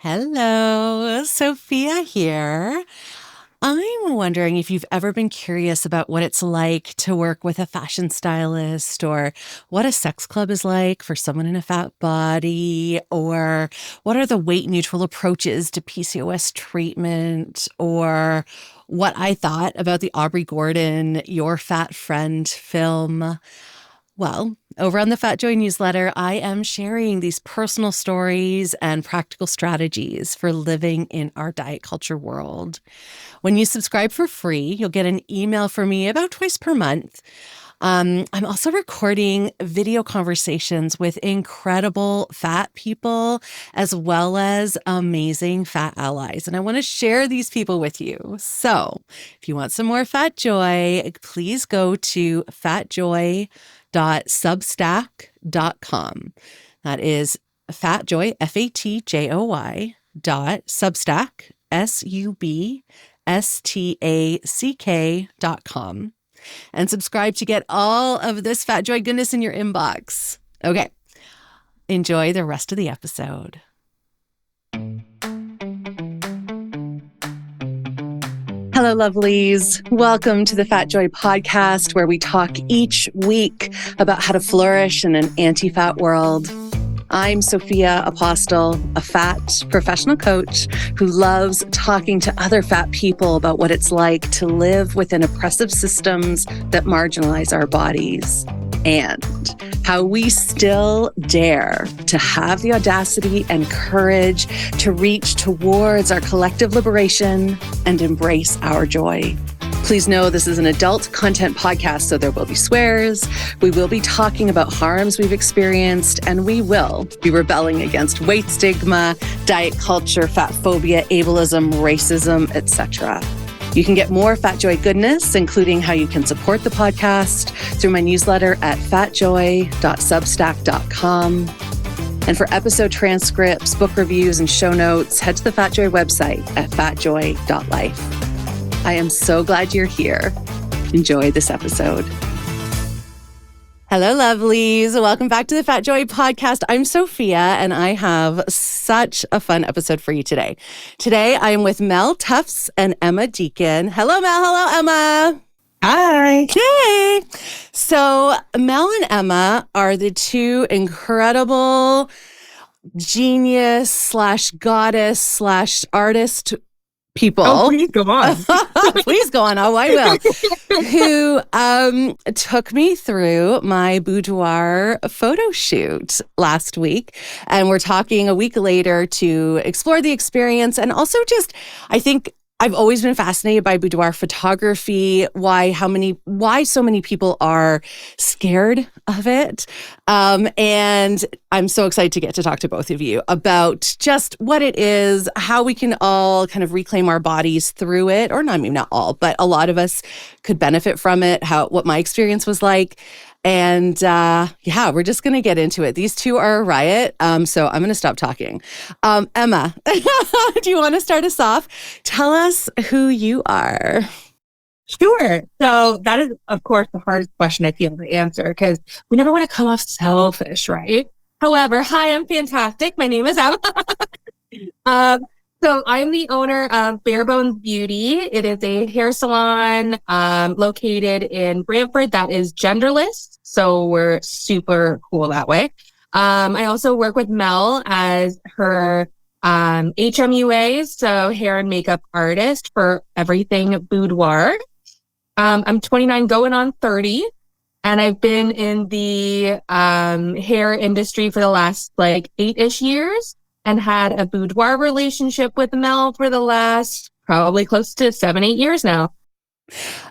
Hello, Sophia here. I'm wondering if you've ever been curious about what it's like to work with a fashion stylist, or what a sex club is like for someone in a fat body, or what are the weight neutral approaches to PCOS treatment, or what I thought about the Aubrey Gordon Your Fat Friend film. Well, over on the Fat Joy newsletter, I am sharing these personal stories and practical strategies for living in our diet culture world. When you subscribe for free, you'll get an email from me about twice per month. I'm also recording video conversations with incredible fat people, as well as amazing fat allies. And I want to share these people with you. So if you want some more Fat Joy, please go to fatjoy.substack.com. That is fatjoy, FATJOY, .substack, substack.com. And subscribe to get all of this Fat Joy goodness in your inbox. Okay, enjoy the rest of the episode. Hello, lovelies. Welcome to the Fat Joy podcast, where we talk each week about how to flourish in an anti-fat world. I'm Sophia Apostol, a fat professional coach who loves talking to other fat people about what it's like to live within oppressive systems that marginalize our bodies, and how we still dare to have the audacity and courage to reach towards our collective liberation and embrace our joy. Please know this is an adult content podcast, so there will be swears, we will be talking about harms we've experienced, and we will be rebelling against weight stigma, diet culture, fat phobia, ableism, racism, etc. You can get more Fat Joy goodness, including how you can support the podcast, through my newsletter at fatjoy.substack.com. And for episode transcripts, book reviews, and show notes, head to the Fat Joy website at fatjoy.life. I am so glad you're here. Enjoy this episode. Hello, lovelies. Welcome back to the Fat Joy podcast. I'm Sophia, and I have such a fun episode for you today. Today, I am with Mel Tufts and Emma Deakin. Hello, Mel. Hello, Emma. Hi. Hey. So Mel and Emma are the two incredible genius / goddess / artist people. Oh, please go on. Please go on. Oh, I will. Who took me through my Boudoir photo shoot last week. And we're talking a week later to explore the experience. And also just, I think I've always been fascinated by boudoir photography, why so many people are scared of it. And I'm so excited to get to talk to both of you about just what it is, how we can all kind of reclaim our bodies through it, or not all, but a lot of us could benefit from it, what my experience was like. And we're just going to get into it. These two are a riot, so I'm going to stop talking. Emma, do you want to start us off? Tell us who you are. Sure. So that is, of course, the hardest question I feel to answer, because we never want to come off selfish, right? However, hi, I'm fantastic. My name is Emma. So I'm the owner of Bare Bones Beauty. It is a hair salon located in Brantford that is genderless. So we're super cool that way. I also work with Mel as her HMUA, so hair and makeup artist for everything Boudoir. I'm 29 going on 30. And I've been in the hair industry for the last 8-ish years, and had a boudoir relationship with Mel for the last probably close to 7-8 years now.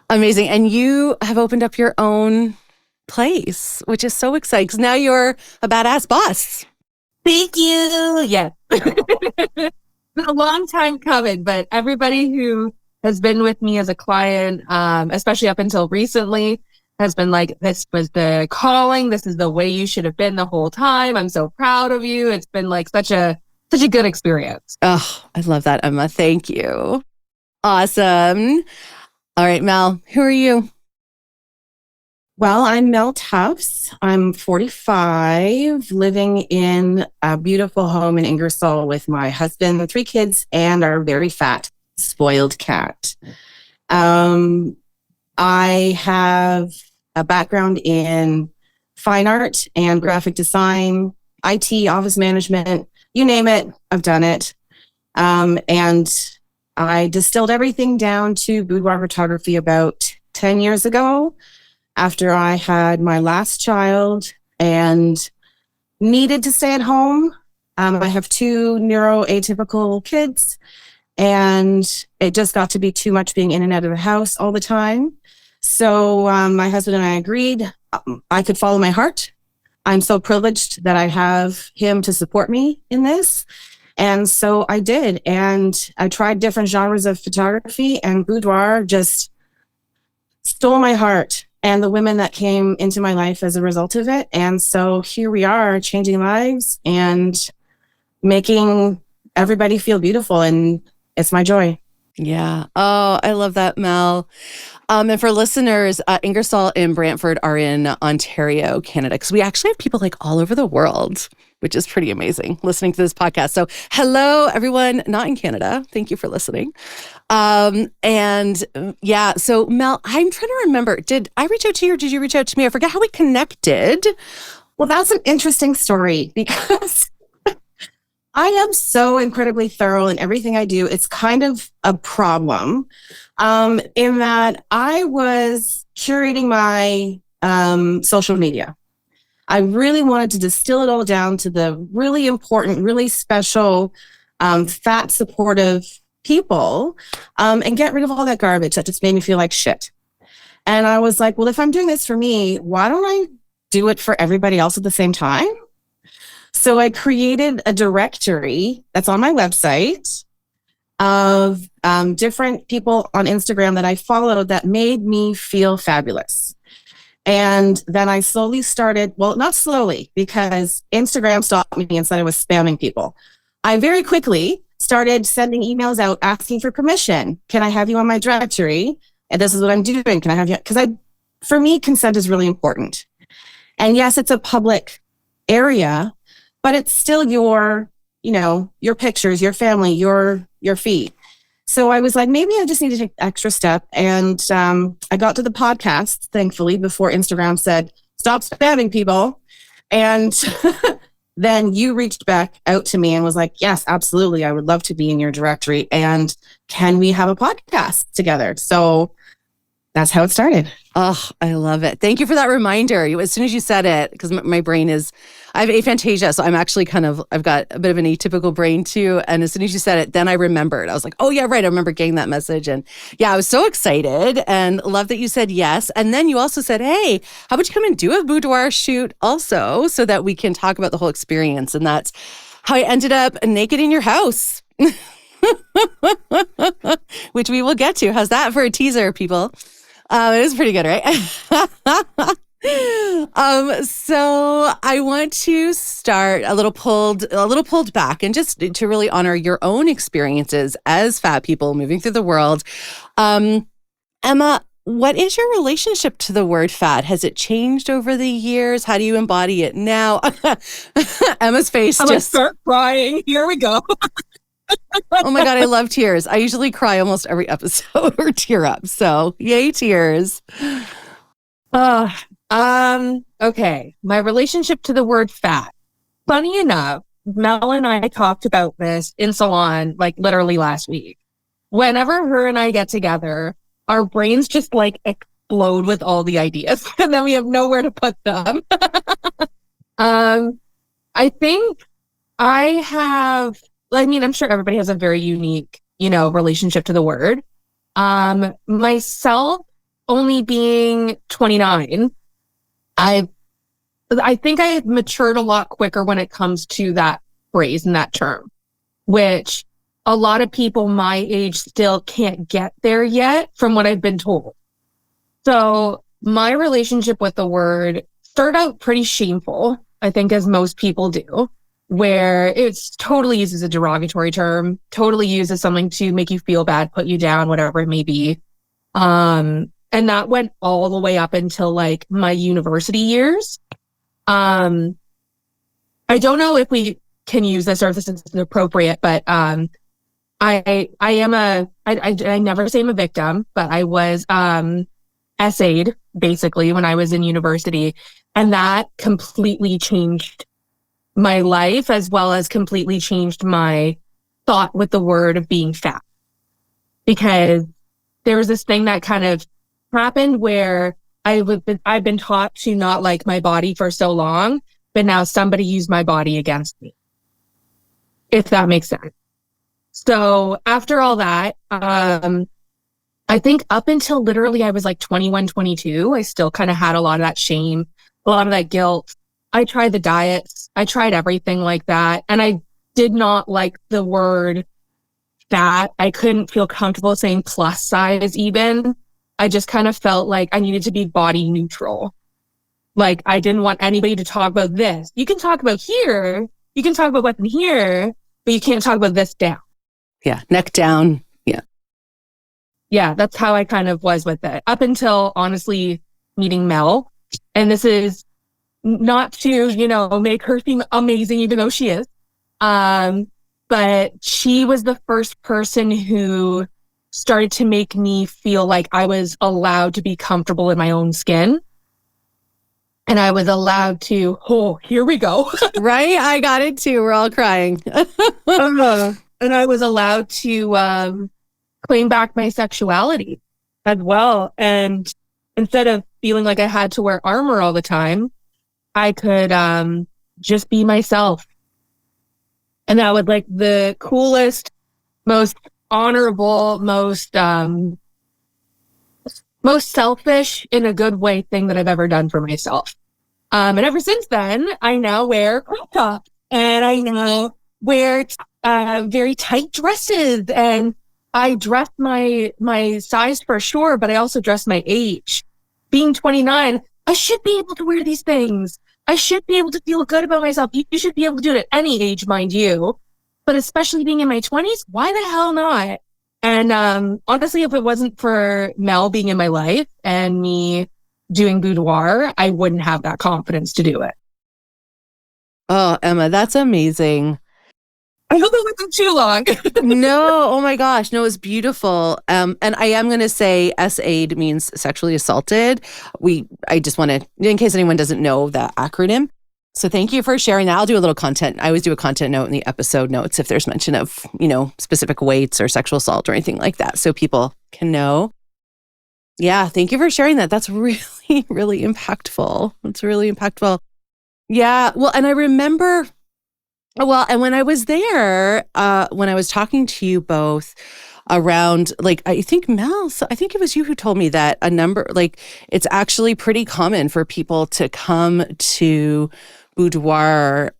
Amazing. And you have opened up your own place, which is so exciting, because now you're a badass boss. Thank you. Yes. Been a long time coming, but everybody who has been with me as a client, especially up until recently, has been like, this was the calling. This is the way you should have been the whole time. I'm so proud of you. It's been such a good experience. Oh, I love that, Emma. Thank you. Awesome. All right, Mel, who are you? Well, I'm Mel Tufts. I'm 45, living in a beautiful home in Ingersoll with my husband, 3 kids, and our very fat, spoiled cat. Um, I have a background in fine art and graphic design, IT, office management, you name it, I've done it. And I distilled everything down to boudoir photography about 10 years ago after I had my last child and needed to stay at home. I have 2 neuroatypical kids, and it just got to be too much being in and out of the house all the time. So my husband and I agreed I could follow my heart. I'm so privileged that I have him to support me in this. And so I did. And I tried different genres of photography, and boudoir just stole my heart and the women that came into my life as a result of it. And so here we are, changing lives and making everybody feel beautiful. And it's my joy. Yeah. Oh, I love that, Mel. And for listeners, Ingersoll and Brantford are in Ontario, Canada, because we actually have people like all over the world, which is pretty amazing, listening to this podcast. So hello, everyone not in Canada. Thank you for listening. So Mel, I'm trying to remember, did I reach out to you or did you reach out to me? I forget how we connected. Well, that's an interesting story because I am so incredibly thorough in everything I do. It's kind of a problem in that I was curating my social media. I really wanted to distill it all down to the really important, really special, fat, supportive people and get rid of all that garbage that just made me feel like shit. And I was like, well, if I'm doing this for me, why don't I do it for everybody else at the same time? So I created a directory that's on my website of different people on Instagram that I followed that made me feel fabulous. And then I slowly started, well, not slowly, because Instagram stopped me and said I was spamming people. I very quickly started sending emails out asking for permission. Can I have you on my directory? And this is what I'm doing. Can I have you? Because for me, consent is really important. And yes, it's a public area, but it's still your pictures, your family, your feed. So I was like, maybe I just need to take the extra step. And I got to the podcast, thankfully, before Instagram said, stop spamming people. And then you reached back out to me and was like, yes, absolutely. I would love to be in your directory. And can we have a podcast together? So that's how it started. Oh, I love it. Thank you for that reminder. As soon as you said it, because my brain I have aphantasia, so I'm actually I've got a bit of an atypical brain too. And as soon as you said it, then I remembered. I was like, oh yeah, right. I remember getting that message. And yeah, I was so excited and love that you said yes. And then you also said, hey, how about you come and do a boudoir shoot also so that we can talk about the whole experience. And that's how I ended up naked in your house, which we will get to. How's that for a teaser, people? It was pretty good, right? So I want to start a little pulled back and just to really honor your own experiences as fat people moving through the world. Emma, what is your relationship to the word fat? Has it changed over the years? How do you embody it now? Emma's face I'm gonna start crying. Here we go. Oh my God, I love tears. I usually cry almost every episode or tear up. So yay, tears. Okay. My relationship to the word fat. Funny enough, Mel and I talked about this in salon, like literally last week. Whenever her and I get together, our brains just like explode with all the ideas and then we have nowhere to put them. I think I'm sure everybody has a very unique, relationship to the word. Myself only being 29, I think I have matured a lot quicker when it comes to that phrase and that term, which a lot of people my age still can't get there yet from what I've been told. So my relationship with the word started out pretty shameful, I think, as most people do, where it's totally used as a derogatory term, totally used as something to make you feel bad, put you down, whatever it may be. And that went all the way up until like my university years. I don't know if we can use this or if this is appropriate, but I never say I'm a victim, but I was essayed basically when I was in university, and that completely changed my life as well as completely changed my thought with the word of being fat. Because there was this thing that kind of happened where I've been taught to not like my body for so long, but now somebody used my body against me, if that makes sense. So after all that, I think up until literally I was like 21, 22, I still kind of had a lot of that shame, a lot of that guilt. I tried the diets. I tried everything like that. And I did not like the word fat. I couldn't feel comfortable saying plus size even. I just kind of felt like I needed to be body neutral. Like I didn't want anybody to talk about this. You can talk about here. You can talk about what's in here, but you can't talk about this down. Yeah. Neck down. Yeah. Yeah. That's how I kind of was with it up until honestly meeting Mel. And this is not to, make her seem amazing, even though she is. But she was the first person who started to make me feel like I was allowed to be comfortable in my own skin. And I was allowed to, here we go. Right? I got it too. We're all crying. And I was allowed to claim back my sexuality as well. And instead of feeling like I had to wear armor all the time, I could just be myself. And that was like the coolest, most honorable, most selfish in a good way thing that I've ever done for myself. And ever since then, I now wear crop tops and I now wear very tight dresses, and I dress my size for sure, but I also dress my age. Being 29, I should be able to wear these things. I should be able to feel good about myself. You should be able to do it at any age, mind you. But especially being in my 20s, why the hell not? And honestly, if it wasn't for Mel being in my life and me doing Boudoir, I wouldn't have that confidence to do it. Oh, Emma, that's amazing. I hope it wasn't too long. No, oh my gosh. No, it's beautiful. And I am going to say SA'd means sexually assaulted. I just want to, in case anyone doesn't know the acronym. So thank you for sharing that. I'll do a little content. I always do a content note in the episode notes if there's mention of, specific weights or sexual assault or anything like that, so people can know. Yeah, thank you for sharing that. That's really, really impactful. It's really impactful. Yeah, well, and I remember... Well, and when I was there, when I was talking to you both around, I think I think it was you who told me that it's actually pretty common for people to come to boudoir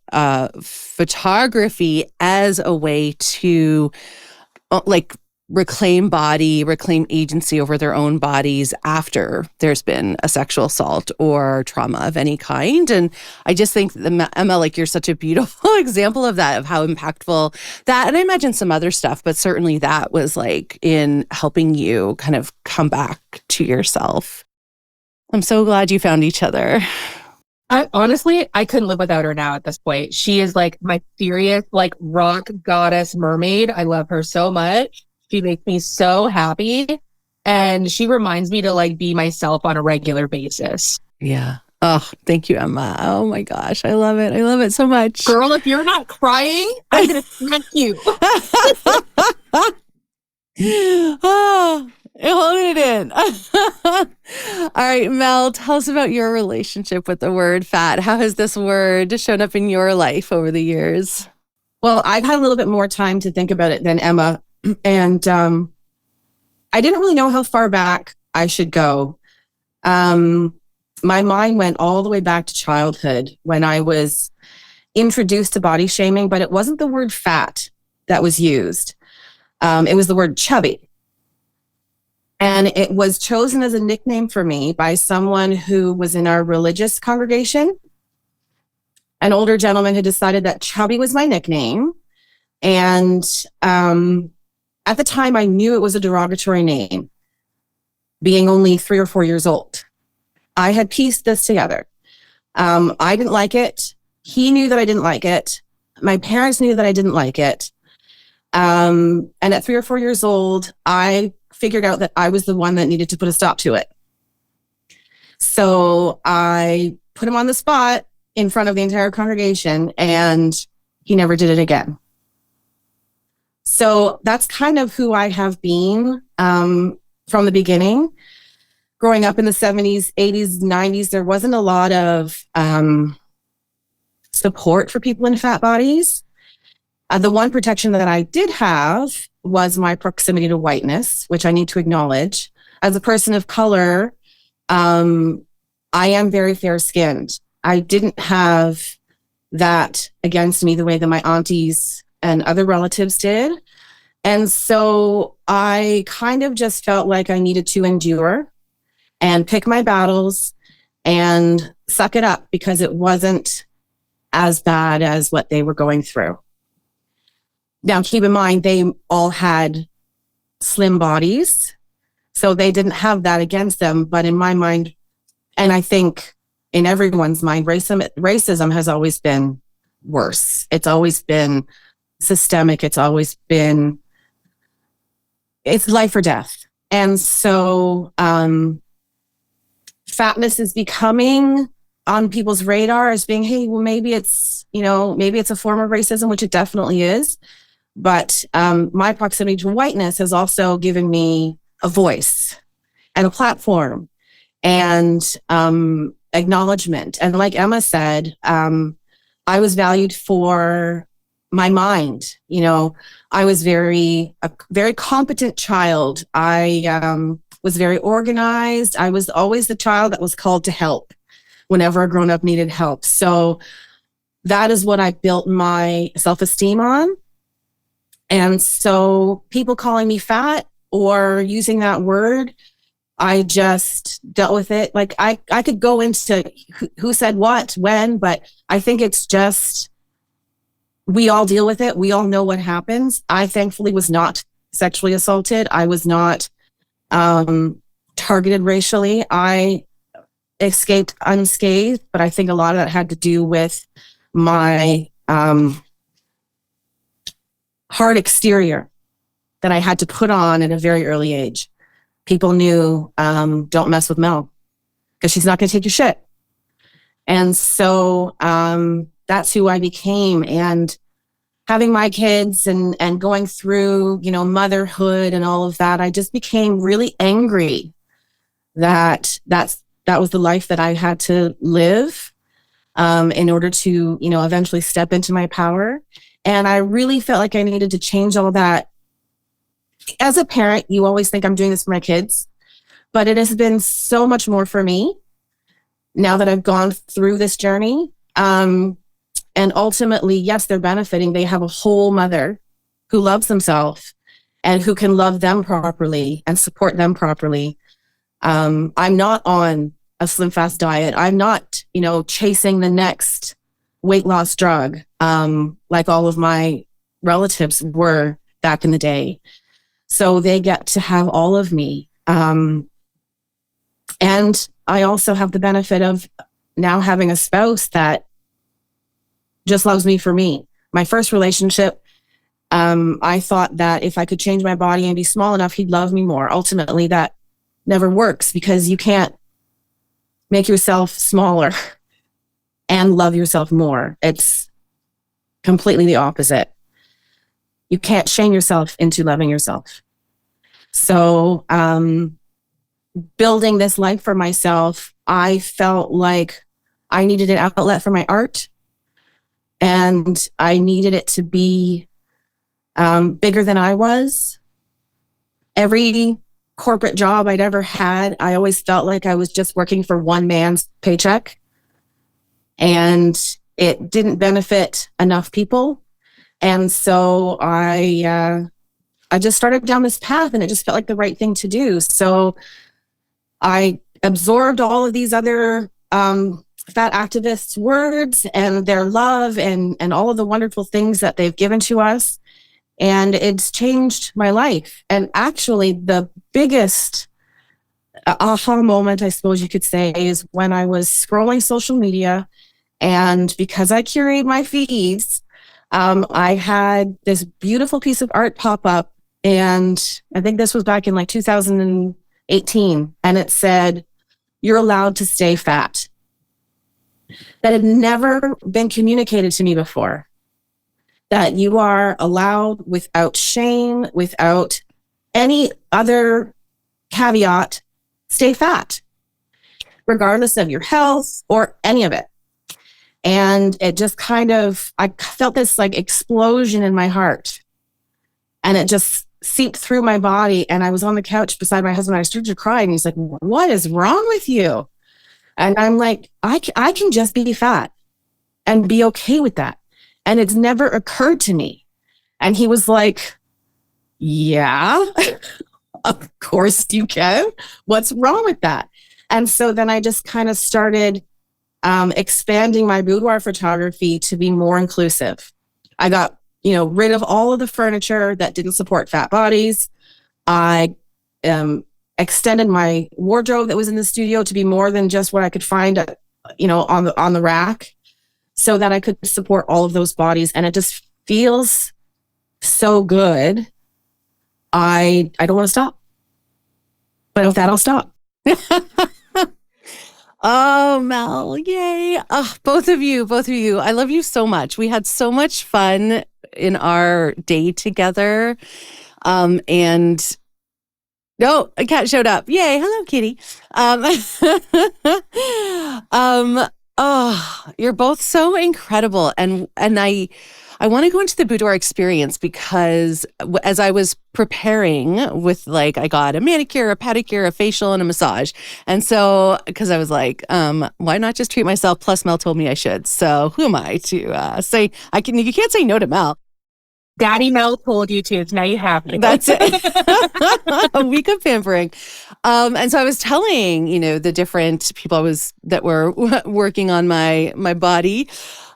photography as a way to reclaim agency over their own bodies after there's been a sexual assault or trauma of any kind. And I just think, Emma, you're such a beautiful example of that, of how impactful that, and I imagine some other stuff, but certainly that was in helping you kind of come back to yourself. I'm so glad you found each other. Honestly, I couldn't live without her now at this point. She is my serious, rock goddess mermaid. I love her so much. She makes me so happy, and she reminds me to be myself on a regular basis. Yeah. Oh, thank you, Emma. Oh my gosh. I love it. I love it so much. Girl, if you're not crying, I'm going to smack you. Oh, holding it in. All right, Mel, tell us about your relationship with the word fat. How has this word shown up in your life over the years? Well, I've had a little bit more time to think about it than Emma. And I didn't really know how far back I should go. My mind went all the way back to childhood when I was introduced to body shaming, but it wasn't the word fat that was used. It was the word chubby. And it was chosen as a nickname for me by someone who was in our religious congregation. An older gentleman had decided that chubby was my nickname. And at the time, I knew it was a derogatory name. being only 3 or 4 years old. I had pieced this together. I didn't like it. He knew that I didn't like it. My parents knew that I didn't like it. And at 3 or 4 years old, I figured out that I was the one that needed to put a stop to it. So I put him on the spot in front of the entire congregation, and he never did it again. So that's kind of who I have been from the beginning. Growing up in the 70s, 80s, 90s, there wasn't a lot of support for people in fat bodies. The one protection that I did have was my proximity to whiteness, which I need to acknowledge. As a person of color, I am very fair-skinned. I didn't have that against me the way that my aunties and other relatives did. And so I kind of just felt like I needed to endure and pick my battles and suck it up because it wasn't as bad as what they were going through. Now, keep in mind, they all had slim bodies, so they didn't have that against them. But in my mind, and I think in everyone's mind, racism has always been worse. It's always been systemic. It's always been, it's life or death. And so fatness is becoming on people's radar as being, hey, well, maybe it's a form of racism, which it definitely is. But my proximity to whiteness has also given me a voice and a platform and acknowledgement. And like Emma said, I was valued for my mind. I was a very competent child. I was very organized. I was always the child that was called to help whenever a grown-up needed help. So that is what I built my self-esteem on. And so people calling me fat or using that word, I just dealt with it. Like I could go into who said what, when, but I think it's just, we all deal with it. We all know what happens. I thankfully was not sexually assaulted. I was not targeted racially. I escaped unscathed, but I think a lot of that had to do with my hard exterior that I had to put on at a very early age. People knew, don't mess with Mel because she's not going to take your shit. And so that's who I became. And having my kids and going through, motherhood and all of that, I just became really angry that was the life that I had to live in order to, eventually step into my power. And I really felt like I needed to change all that. As a parent, you always think I'm doing this for my kids, but it has been so much more for me now that I've gone through this journey. And ultimately, yes, they're benefiting. They have a whole mother who loves themselves and who can love them properly and support them properly. I'm not on a slim fast diet. I'm not, chasing the next weight loss drug like all of my relatives were back in the day. So they get to have all of me. And I also have the benefit of now having a spouse that just loves me for me. My first relationship, I thought that if I could change my body and be small enough, he'd love me more. Ultimately, that never works because you can't make yourself smaller and love yourself more. It's completely the opposite. You can't shame yourself into loving yourself. So building this life for myself, I felt like I needed an outlet for my art. And I needed it to be bigger than I was. Every corporate job I'd ever had, I always felt like I was just working for one man's paycheck. And it didn't benefit enough people. And so I just started down this path and it just felt like the right thing to do. So I absorbed all of these other fat activists' words and their love and all of the wonderful things that they've given to us. And it's changed my life. And actually the biggest aha moment, I suppose you could say, is when I was scrolling social media. And because I curate my feeds, I had this beautiful piece of art pop up. And I think this was back in like 2018. And it said, "You're allowed to stay fat." That had never been communicated to me before. That you are allowed, without shame, without any other caveat, stay fat, regardless of your health or any of it. And it just I felt this like explosion in my heart. And it just seeped through my body. And I was on the couch beside my husband. I started to cry. And he's like, "What is wrong with you?" And I'm like, I can just be fat and be okay with that. And it's never occurred to me. And he was like, "Yeah, of course you can. What's wrong with that?" And so then I just kind of started expanding my boudoir photography to be more inclusive. I got, rid of all of the furniture that didn't support fat bodies. I extended my wardrobe that was in the studio to be more than just what I could find, on the rack, so that I could support all of those bodies. And it just feels so good. I don't want to stop. But with that, I'll stop. Oh, Mel, yay. Oh, both of you. I love you so much. We had so much fun in our day together. And no, a cat showed up. Yay. Hello, kitty. Oh, you're both so incredible. And I want to go into the boudoir experience because as I was preparing with I got a manicure, a pedicure, a facial, and a massage. And so, because I was like, why not just treat myself? Plus Mel told me I should. So who am I to say, you can't say no to Mel. Daddy Mel told you to. Now you have to. That's it. A week of pampering. And so I was telling, the different people that were working on my body,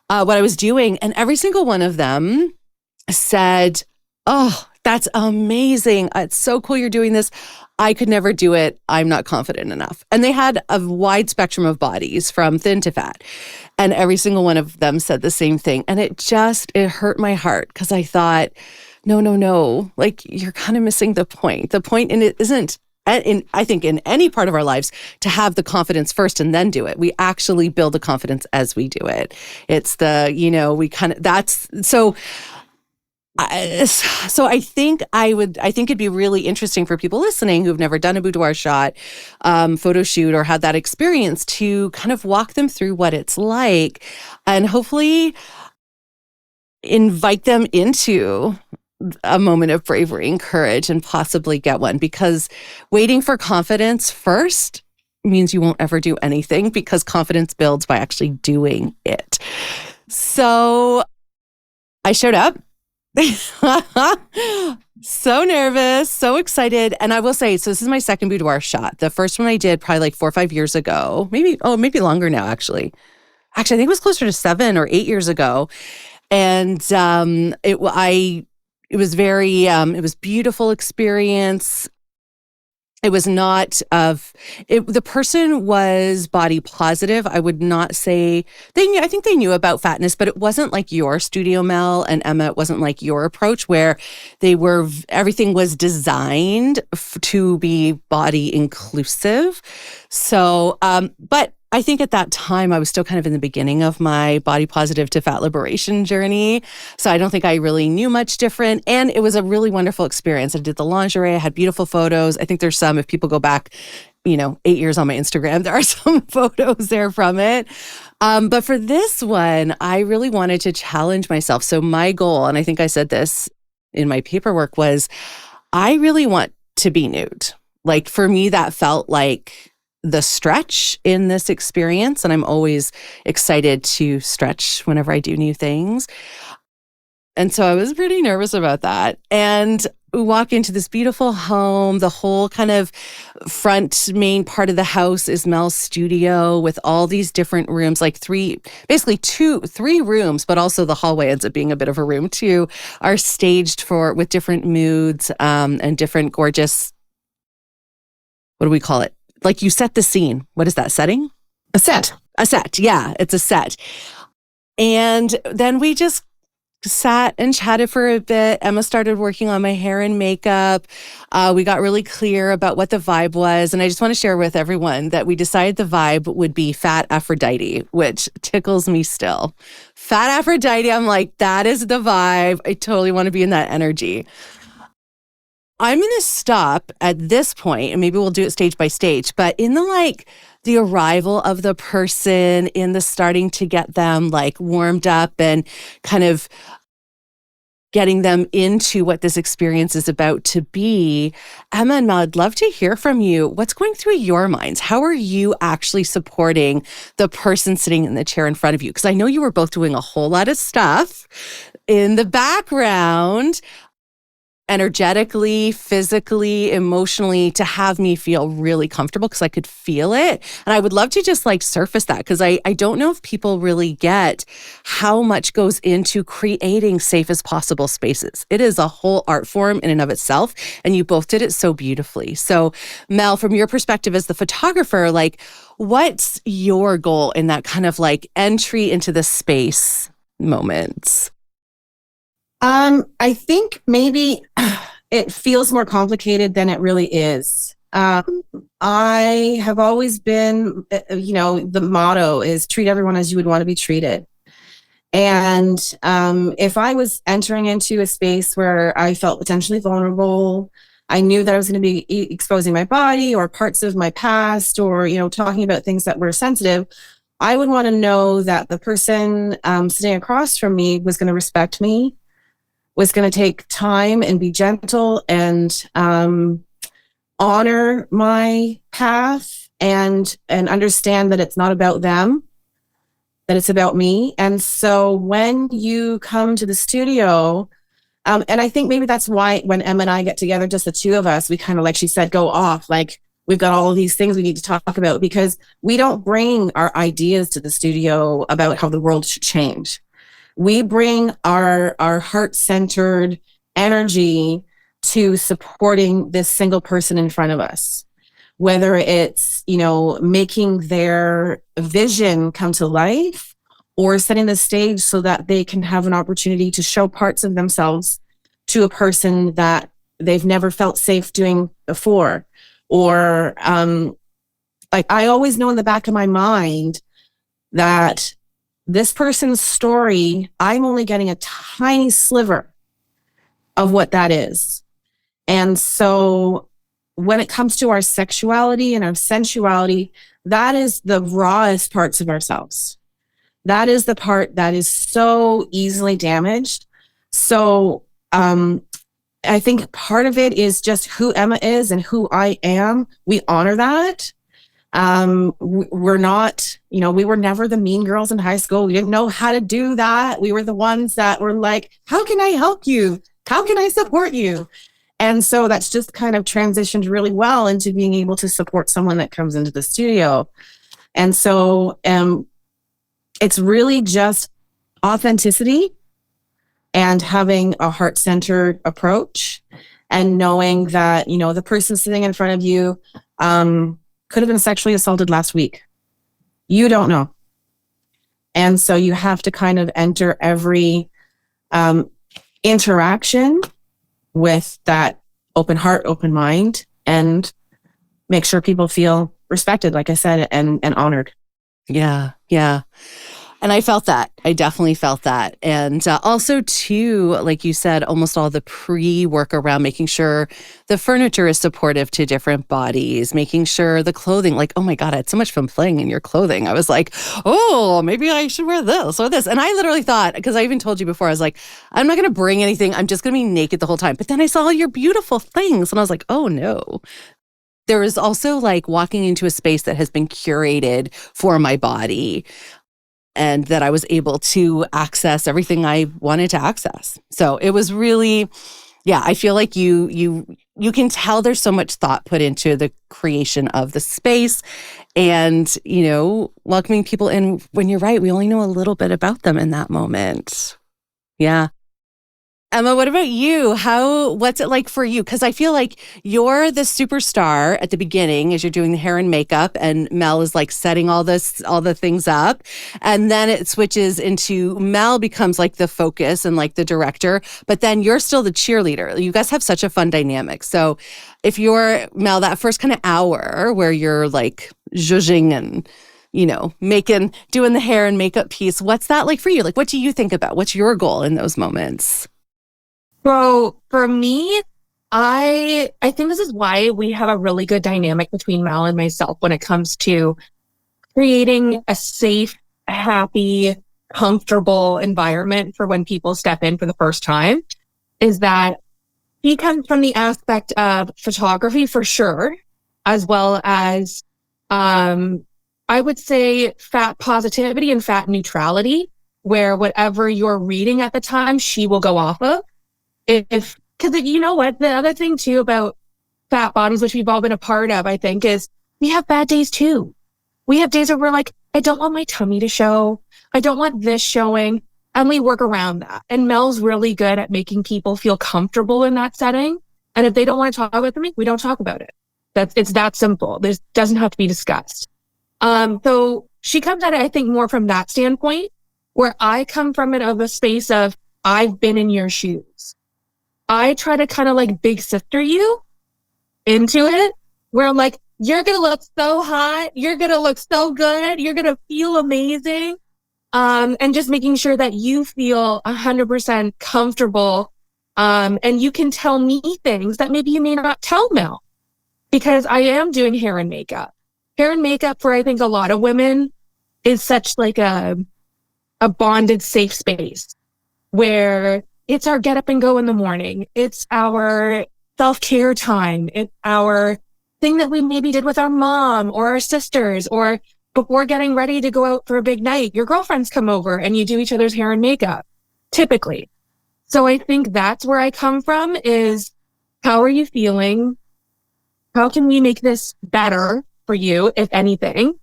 what I was doing. And every single one of them said, "Oh, that's amazing. It's so cool you're doing this. I could never do it. I'm not confident enough." And they had a wide spectrum of bodies from thin to fat. And every single one of them said the same thing. And it hurt my heart because I thought, no. You're kind of missing the point. The point in it isn't, I think in any part of our lives, to have the confidence first and then do it. We actually build the confidence as we do it. It's so I think it'd be really interesting for people listening who've never done a boudoir shot, photo shoot, or had that experience to kind of walk them through what it's like and hopefully invite them into a moment of bravery and courage and possibly get one, because waiting for confidence first means you won't ever do anything, because confidence builds by actually doing it. So I showed up. So nervous, so excited. And I will say, so this is my second boudoir shot. The first one I did probably 4 or 5 years ago, maybe longer now, actually. I think it was closer to 7 or 8 years ago. And it was beautiful experience. It was not the person was body positive. I would not say I think they knew about fatness, but it wasn't like your studio, Mel and Emma. It wasn't like your approach where everything was designed to be body inclusive. So, but I think at that time I was still kind of in the beginning of my body positive to fat liberation journey. So I don't think I really knew much different. And it was a really wonderful experience. I did the lingerie. I had beautiful photos. I think there's some, if people go back, 8 years on my Instagram, there are some photos there from it. But for this one, I really wanted to challenge myself. So my goal, and I think I said this in my paperwork, was I really want to be nude. For me, that felt like the stretch in this experience. And I'm always excited to stretch whenever I do new things. And so I was pretty nervous about that. And we walk into this beautiful home. The whole kind of front main part of the house is Mel's studio with all these different rooms, three rooms, but also the hallway ends up being a bit of a room too, are staged with different moods and different gorgeous, what do we call it? like you set the scene. What is that setting? A set. A set. Yeah, it's a set. And then we just sat and chatted for a bit. Emma started working on my hair and makeup. We got really clear about what the vibe was. And I just want to share with everyone that we decided the vibe would be Fat Aphrodite, which tickles me still. Fat Aphrodite, I'm like, that is the vibe. I totally want to be in that energy. I'm going to stop at this point, and maybe we'll do it stage by stage, but in the arrival of the person, in the starting to get them like warmed up and kind of getting them into what this experience is about to be. Emma and Mel, I'd love to hear from you. What's going through your minds? How are you actually supporting the person sitting in the chair in front of you? Because I know you were both doing a whole lot of stuff in the background, energetically, physically, emotionally, to have me feel really comfortable because I could feel it. And I would love to just like surface that because I don't know if people really get how much goes into creating safe as possible spaces. It is a whole art form in and of itself. And you both did it so beautifully. So Mel, from your perspective as the photographer, like what's your goal in that kind of like entry into the space moments? I think maybe it feels more complicated than it really is. I have always been, the motto is treat everyone as you would want to be treated. And if I was entering into a space where I felt potentially vulnerable, I knew that I was going to be exposing my body or parts of my past or, talking about things that were sensitive, I would want to know that the person sitting across from me was going to respect me, was going to take time and be gentle and honor my path and understand that it's not about them, that it's about me. And so when you come to the studio, and I think maybe that's why when Emma and I get together, just the two of us, we kind of, like she said, go off. Like we've got all of these things we need to talk about because we don't bring our ideas to the studio about how the world should change. We bring our heart-centered energy to supporting this single person in front of us, whether it's, making their vision come to life or setting the stage so that they can have an opportunity to show parts of themselves to a person that they've never felt safe doing before. Or like I always know in the back of my mind that this person's story, I'm only getting a tiny sliver of what that is. And so when it comes to our sexuality and our sensuality, that is the rawest parts of ourselves. That is the part that is so easily damaged. So I think part of it is just who Emma is and who I am. We honor that. We're not, we were never the mean girls in high school. We didn't know how to do that. We were the ones that were like, how can I help you? How can I support you? And so that's just kind of transitioned really well into being able to support someone that comes into the studio. And so it's really just authenticity and having a heart-centered approach and knowing that, the person sitting in front of you, could have been sexually assaulted last week. You don't know. And so you have to kind of enter every interaction with that open heart, open mind, and make sure people feel respected, like I said, and honored. Yeah, yeah. And I felt that. I definitely felt that. And also, too, like you said, almost all the pre-work around making sure the furniture is supportive to different bodies, making sure the clothing, like, oh my God, I had so much fun playing in your clothing. I was like, oh, maybe I should wear this or this. And I literally thought, because I even told you before, I was like, I'm not going to bring anything. I'm just going to be naked the whole time. But then I saw all your beautiful things and I was like, oh no. There is also like walking into a space that has been curated for my body, and that I was able to access everything I wanted to access. So it was really, yeah, I feel like you can tell there's so much thought put into the creation of the space and, welcoming people in when you're right, we only know a little bit about them in that moment. Yeah. Emma, what about you? What's it like for you? Because I feel like you're the superstar at the beginning as you're doing the hair and makeup, and Mel is like setting all the things up. And then it switches into Mel becomes like the focus and like the director, but then you're still the cheerleader. You guys have such a fun dynamic. So if you're Mel, that first kind of hour where you're like zhuzhing and doing the hair and makeup piece, what's that like for you? Like, what do you think about? What's your goal in those moments? So for me, I think this is why we have a really good dynamic between Mal and myself when it comes to creating a safe, happy, comfortable environment for when people step in for the first time, is that he comes from the aspect of photography for sure, as well as, I would say fat positivity and fat neutrality, where whatever you're reading at the time, she will go off of. Because you know what, the other thing too about fat bodies, which we've all been a part of, I think, is we have bad days too. We have days where we're like, I don't want my tummy to show. I don't want this showing. And we work around that. And Mel's really good at making people feel comfortable in that setting. And if they don't want to talk with me, we don't talk about it. It's that simple. This doesn't have to be discussed. So she comes at it, I think, more from that standpoint, where I come from it of a space of, I've been in your shoes. I try to kind of like big sister you into it, where I'm like, you're going to look so hot. You're going to look so good. You're going to feel amazing. And just making sure that you feel 100% comfortable. And you can tell me things that maybe you may not tell Mel, because I am doing hair and makeup. Hair and makeup for, I think, a lot of women is such like a bonded safe space where it's our get up and go in the morning. It's our self-care time. It's our thing that we maybe did with our mom or our sisters, or before getting ready to go out for a big night, your girlfriends come over and you do each other's hair and makeup, typically. So I think that's where I come from is, how are you feeling? How can we make this better for you, if anything?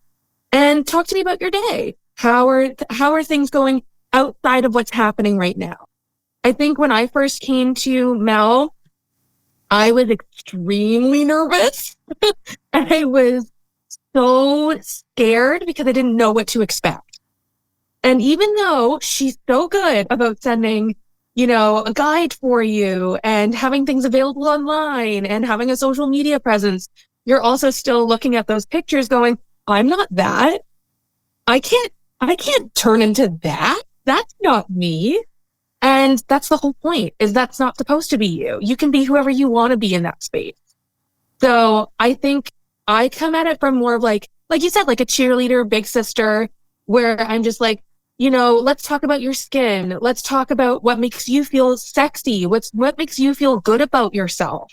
And talk to me about your day. How are things going outside of what's happening right now? I think when I first came to Mel, I was extremely nervous. And I was so scared because I didn't know what to expect. And even though she's so good about sending, a guide for you and having things available online and having a social media presence, you're also still looking at those pictures going, I'm not that. I can't turn into that. That's not me. And that's the whole point, is that's not supposed to be you. You can be whoever you want to be in that space. So I think I come at it from more of like you said, like a cheerleader, big sister, where I'm just like, let's talk about your skin. Let's talk about what makes you feel sexy. What makes you feel good about yourself?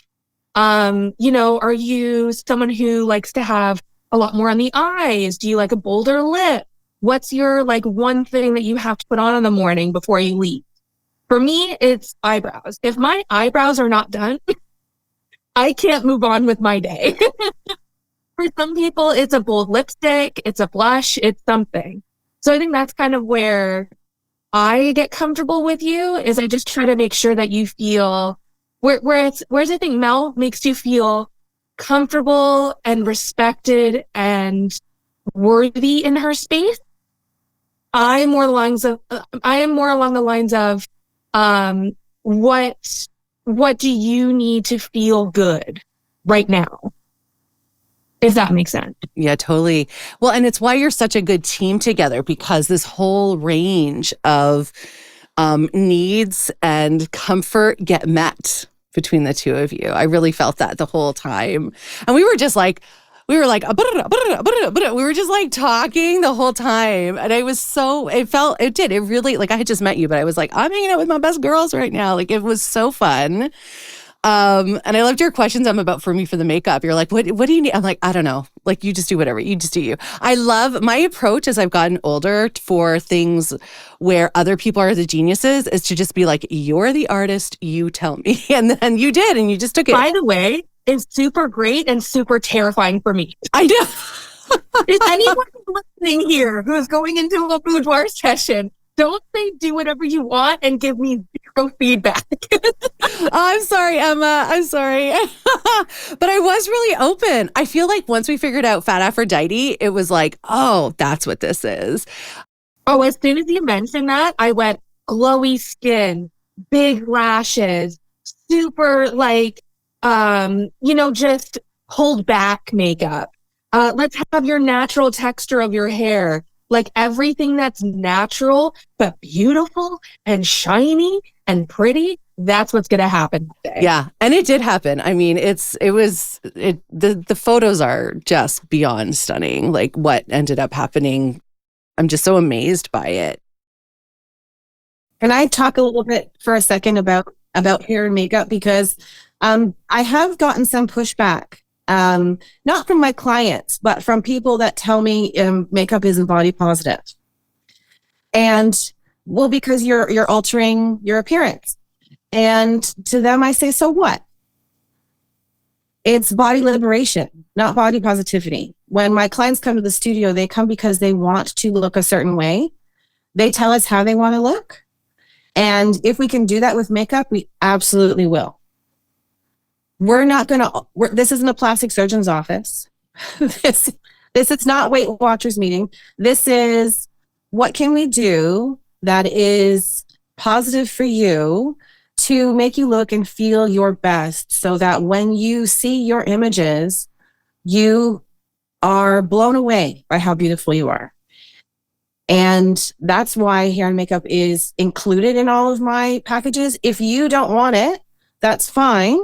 Are you someone who likes to have a lot more on the eyes? Do you like a bolder lip? What's your like one thing that you have to put on in the morning before you leave? For me, it's eyebrows. If my eyebrows are not done, I can't move on with my day. For some people, it's a bold lipstick, it's a blush, it's something. So I think that's kind of where I get comfortable with you, is I just try to make sure that you feel, whereas I think Mel makes you feel comfortable and respected and worthy in her space. I am more along the lines of, what do you need to feel good right now? If that makes sense. Yeah, totally. Well, and it's why you're such a good team together, because this whole range of needs and comfort get met between the two of you. I really felt that the whole time. And we were just like, we were just like talking the whole time. And it really, like I had just met you, but I was like, I'm hanging out with my best girls right now. Like it was so fun. And I loved your questions, about for me for the makeup. You're like, what do you need? I'm like, I don't know. Like, you just do whatever. You just do you. I love my approach as I've gotten older for things where other people are the geniuses is to just be like, you're the artist, you tell me. And then you did, and you just took it. By the way, it's super great and super terrifying for me. I know. Is anyone listening here who is going into a boudoir session, don't say do whatever you want and give me zero feedback. Oh, I'm sorry, Emma. I'm sorry. But I was really open. I feel like once we figured out Fat Aphrodite, it was like, oh, that's what this is. Oh, as soon as you mentioned that, I went glowy skin, big lashes, super like, just hold back makeup. Let's have your natural texture of your hair. Like everything that's natural, but beautiful and shiny and pretty. That's what's going to happen today. Yeah. And it did happen. I mean, the photos are just beyond stunning. Like what ended up happening. I'm just so amazed by it. Can I talk a little bit for a second about hair and makeup? Because I have gotten some pushback, not from my clients, but from people that tell me makeup isn't body positive. And well, because you're altering your appearance. And to them, I say, so what? It's body liberation, not body positivity. When my clients come to the studio, they come because they want to look a certain way. They tell us how they want to look. And if we can do that with makeup, we absolutely will. This isn't a plastic surgeon's office. This is not Weight Watchers meeting. This is what can we do that is positive for you to make you look and feel your best so that when you see your images, you are blown away by how beautiful you are. And that's why hair and makeup is included in all of my packages. If you don't want it, that's fine.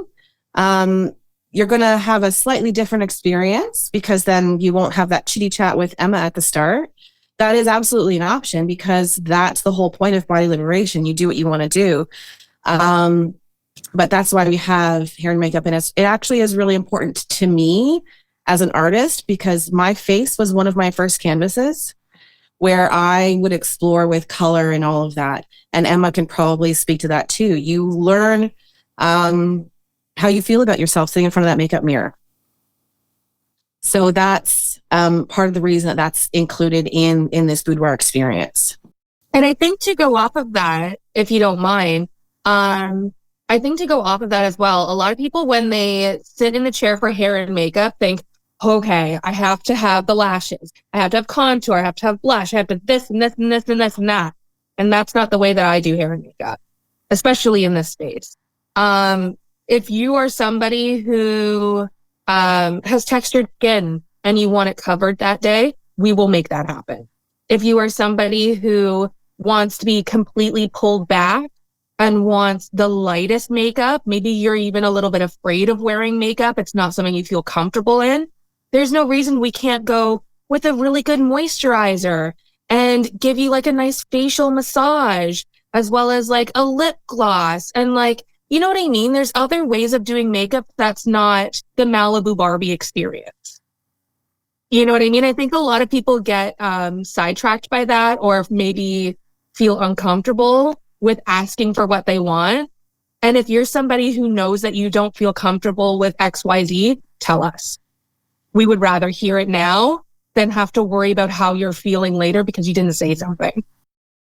You're going to have a slightly different experience because then you won't have that chitty chat with Emma at the start. That is absolutely an option because that's the whole point of body liberation. You do what you want to do. But that's why we have hair and makeup. And it actually is really important to me as an artist because my face was one of my first canvases where I would explore with color and all of that. And Emma can probably speak to that too. You learn how you feel about yourself sitting in front of that makeup mirror. So that's part of the reason that that's included in this boudoir experience. And I think to go off of that, if you don't mind, I think to go off of that as well, a lot of people, when they sit in the chair for hair and makeup, think, okay, I have to have the lashes. I have to have contour. I have to have blush. I have to this and this and this and this and that. And that's not the way that I do hair and makeup, especially in this space. If you are somebody who has textured skin and you want it covered that day, we will make that happen. If you are somebody who wants to be completely pulled back and wants the lightest makeup, maybe you're even a little bit afraid of wearing makeup, it's not something you feel comfortable in, there's no reason we can't go with a really good moisturizer and give you like a nice facial massage as well as like a lip gloss and like, you know what I mean? There's other ways of doing makeup that's not the Malibu Barbie experience. You know what I mean? I think a lot of people get sidetracked by that or maybe feel uncomfortable with asking for what they want. And if you're somebody who knows that you don't feel comfortable with XYZ, tell us. We would rather hear it now than have to worry about how you're feeling later because you didn't say something.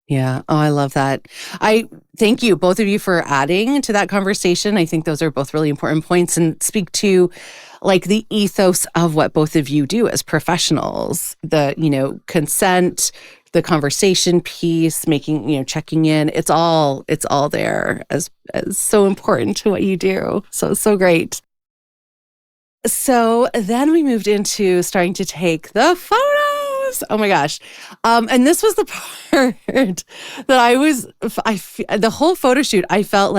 Yeah. Oh, I love that. I thank you, both of you, for adding to that conversation. I think those are both really important points and speak to like the ethos of what both of you do as professionals, the, consent, the conversation piece, making, checking in. It's all there as so important to what you do. So great. So then we moved into starting to take the photos. Oh my gosh. And this was the part that the whole photo shoot, I felt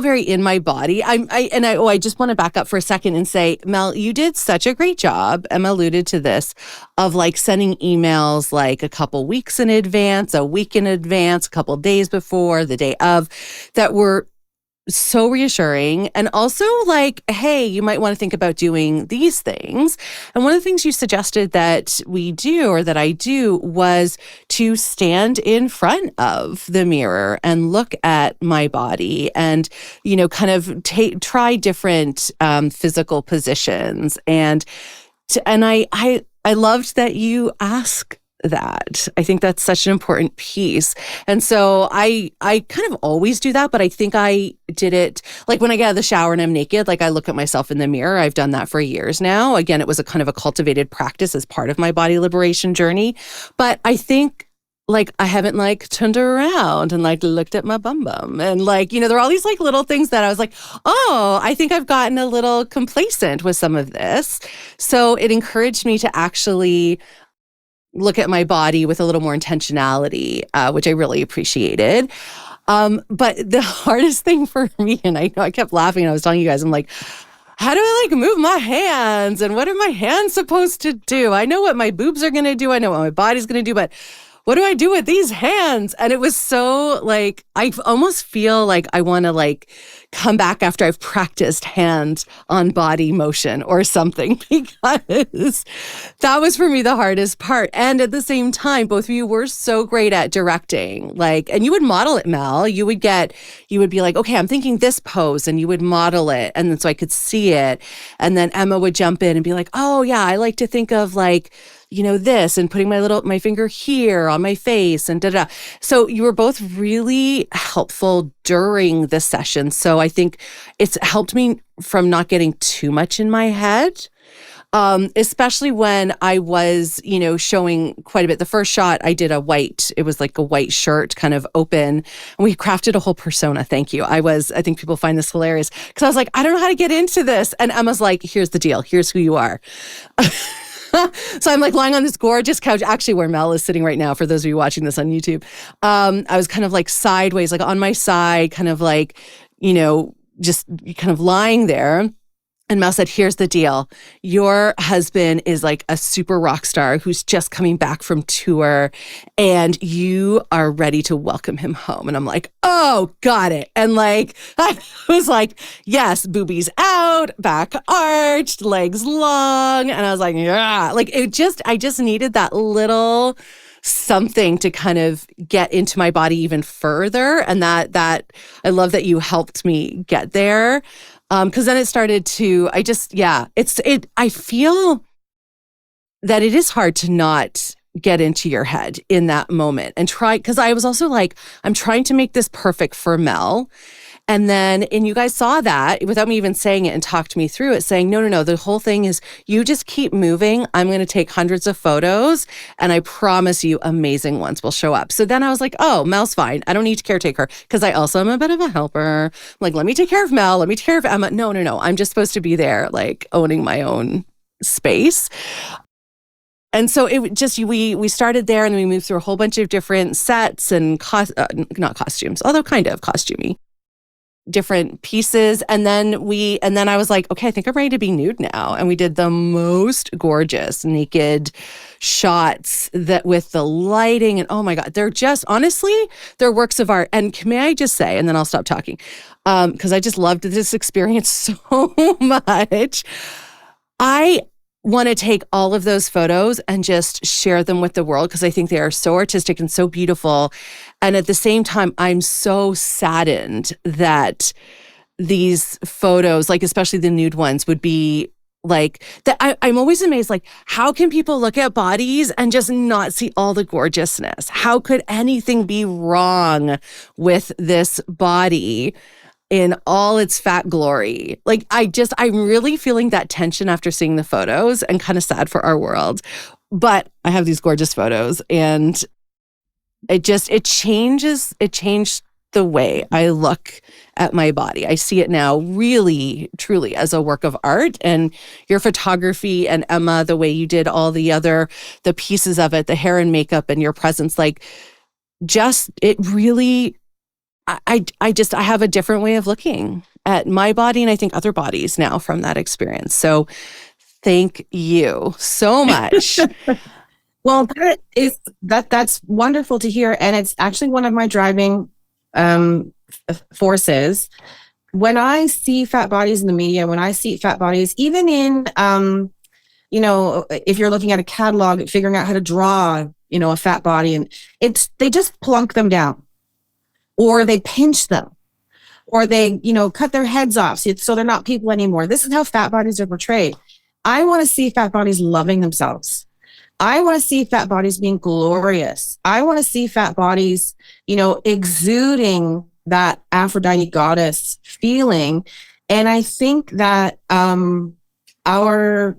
very in my body. I just want to back up for a second and say, Mel, you did such a great job. Emma alluded to this of like sending emails like a couple weeks in advance, a week in advance, a couple days before, the day of, that were so reassuring. And also like, hey, you might want to think about doing these things. And one of the things you suggested that we do, or that I do, was to stand in front of the mirror and look at my body and, kind of try different physical positions. And I loved that you ask that. I think that's such an important piece. And so I kind of always do that, but I think I did it like when I get out of the shower and I'm naked, like I look at myself in the mirror. I've done that for years now. Again, it was a kind of a cultivated practice as part of my body liberation journey. But I think like I haven't like turned around and like looked at my bum and like, there are all these like little things that I was like, oh, I think I've gotten a little complacent with some of this. So it encouraged me to actually look at my body with a little more intentionality, which I really appreciated. But the hardest thing for me, and I know I kept laughing, I was telling you guys, I'm like, how do I like move my hands? And what are my hands supposed to do? I know what my boobs are going to do. I know what my body's going to do, but what do I do with these hands? And it was so like, I almost feel like I want to like come back after I've practiced hand on body motion or something, because that was for me the hardest part. And at the same time, both of you were so great at directing, like, and you would model it, Mel. You would be like, okay, I'm thinking this pose, and you would model it. And then so I could see it. And then Emma would jump in and be like, oh yeah, I like to think of like, this, and putting my finger here on my face and da-da. So you were both really helpful during the session. So I think it's helped me from not getting too much in my head. Especially when I was, showing quite a bit. The first shot I did it was like a white shirt kind of open, and we crafted a whole persona. Thank you. I think people find this hilarious because I was like, I don't know how to get into this. And Emma's like, here's the deal. Here's who you are. So I'm like lying on this gorgeous couch, actually where Mel is sitting right now, for those of you watching this on YouTube. I was kind of like sideways, like on my side, kind of like, just kind of lying there. And Mel said, here's the deal. Your husband is like a super rock star who's just coming back from tour, and you are ready to welcome him home. And I'm like, oh, got it. And like, I was like, yes, boobies out, back arched, legs long. And I was like, yeah, like I just needed that little something to kind of get into my body even further. And that I love that you helped me get there. Because then it started to, I feel that it is hard to not get into your head in that moment and because I was also like, I'm trying to make this perfect for Mel. And you guys saw that without me even saying it and talked me through it, saying, no, the whole thing is you just keep moving. I'm going to take hundreds of photos, and I promise you amazing ones will show up. So then I was like, oh, Mel's fine. I don't need to caretake her, because I also am a bit of a helper. I'm like, let me take care of Mel. Let me take care of Emma. No. I'm just supposed to be there, like owning my own space. And so it just, we started there, and then we moved through a whole bunch of different sets and not costumes, although kind of costumey, different pieces. And then I was like, okay, I think I'm ready to be nude now. And we did the most gorgeous naked shots that with the lighting, and oh my God, they're just, honestly, they're works of art. And may I just say, and then I'll stop talking, because I just loved this experience so much. I want to take all of those photos and just share them with the world, because I think they are so artistic and so beautiful. And at the same time, I'm so saddened that these photos, like especially the nude ones, would be like that. I'm always amazed, like, how can people look at bodies and just not see all the gorgeousness? How could anything be wrong with this body in all its fat glory? Like, I'm really feeling that tension after seeing the photos, and kind of sad for our world. But I have these gorgeous photos, and it changed the way I look at my body. I see it now really, truly as a work of art. And your photography, and Emma, the way you did all the pieces of it, the hair and makeup, and your presence, like, just, it really, I have a different way of looking at my body, and I think other bodies now from that experience. So thank you so much. Well, that's wonderful to hear. And it's actually one of my driving forces. When I see fat bodies in the media, when I see fat bodies, even in, if you're looking at a catalog, figuring out how to draw, a fat body, and they just plunk them down, or they pinch them, or they, cut their heads off so they're not people anymore. This is how fat bodies are portrayed. I want to see fat bodies loving themselves. I want to see fat bodies being glorious. I want to see fat bodies, exuding that Aphrodite goddess feeling. And I think that our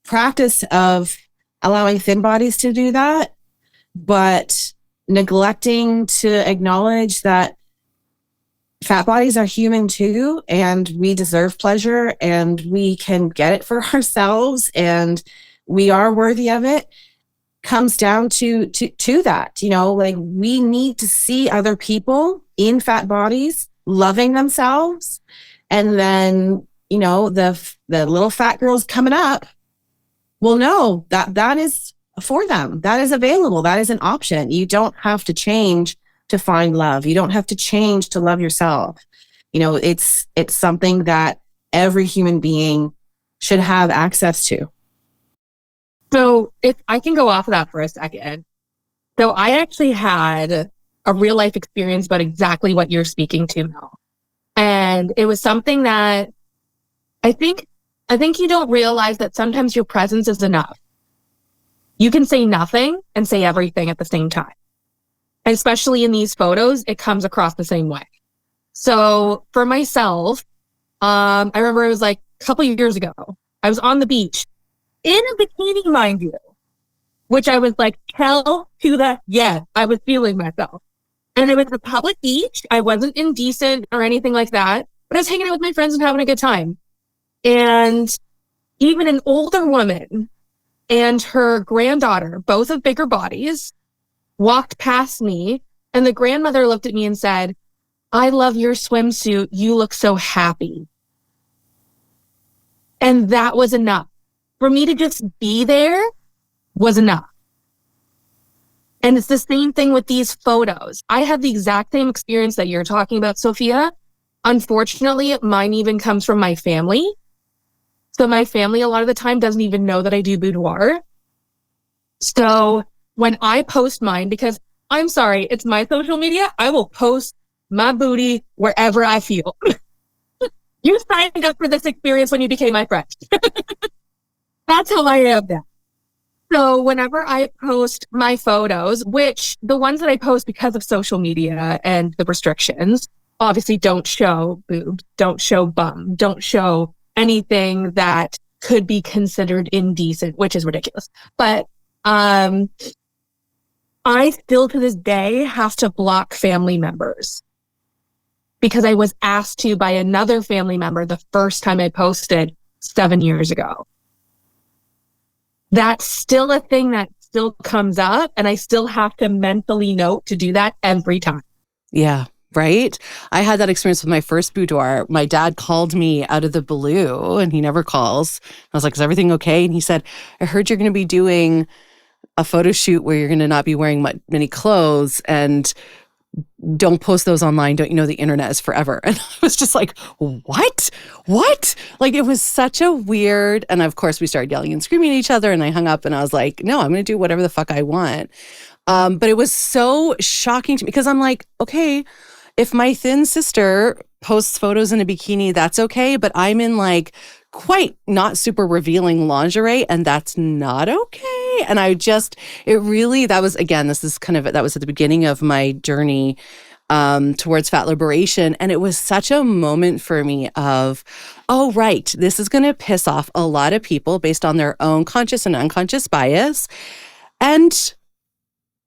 practice of allowing thin bodies to do that, but neglecting to acknowledge that fat bodies are human too, and we deserve pleasure, and we can get it for ourselves, and we are worthy of it, comes down to that. Like, we need to see other people in fat bodies loving themselves, and then the little fat girls coming up will know that is for them. That is available. That is an option. You don't have to change to find love. You don't have to change to love yourself. It's something that every human being should have access to. So if I can go off of that for a second. So I actually had a real life experience about exactly what you're speaking to now. And it was something that I think you don't realize that sometimes your presence is enough. You can say nothing and say everything at the same time. And especially in these photos, it comes across the same way. So for myself, I remember it was like a couple of years ago. I was on the beach in a bikini, mind you, which I was like, hell to the yes. I was feeling myself. And it was a public beach. I wasn't indecent or anything like that, but I was hanging out with my friends and having a good time. And even an older woman and her granddaughter, both of bigger bodies, walked past me, and the grandmother looked at me and said, "I love your swimsuit. You look so happy." And that was enough. For me to just be there was enough. And it's the same thing with these photos. I had the exact same experience that you're talking about, Sophia. Unfortunately, mine even comes from my family. So my family, a lot of the time, doesn't even know that I do boudoir. So when I post mine, because I'm sorry, it's my social media, I will post my booty wherever I feel. You signed up for this experience when you became my friend. That's how I am now. So whenever I post my photos, which the ones that I post because of social media and the restrictions, obviously don't show boobs, don't show bum, don't show anything that could be considered indecent, which is ridiculous. But I still to this day have to block family members because I was asked to by another family member the first time I posted 7 years ago. That's still a thing that still comes up, and I still have to mentally note to do that every time. Yeah, right? I had that experience with my first boudoir. My dad called me out of the blue, and he never calls. I was like, "Is everything okay?" And he said, "I heard you're going to be doing a photo shoot where you're going to not be wearing many clothes, and don't post those online. Don't you know the internet is forever?" And I was just like, what? Like, it was such a weird, and of course we started yelling and screaming at each other, and I hung up and I was like, no, I'm going to do whatever the fuck I want. But it was so shocking to me because I'm like, okay, if my thin sister posts photos in a bikini, that's okay. But I'm in like quite not super revealing lingerie, and that's not okay. And that was at the beginning of my journey towards fat liberation. And it was such a moment for me of, oh, right, this is going to piss off a lot of people based on their own conscious and unconscious bias. And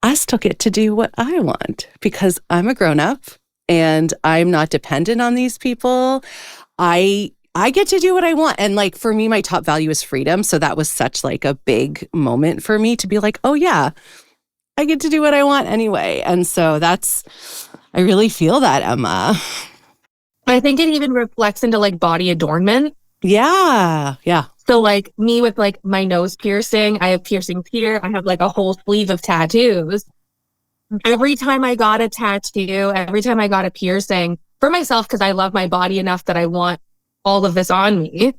I still get to do what I want because I'm a grown-up and I'm not dependent on these people. I get to do what I want. And like, for me, my top value is freedom. So that was such like a big moment for me to be like, oh yeah, I get to do what I want anyway. And so I really feel that, Emma. I think it even reflects into like body adornment. Yeah. So like me with like my nose piercing, I have piercings here. I have like a whole sleeve of tattoos. Every time I got a tattoo, every time I got a piercing for myself, because I love my body enough that I want all of this on me.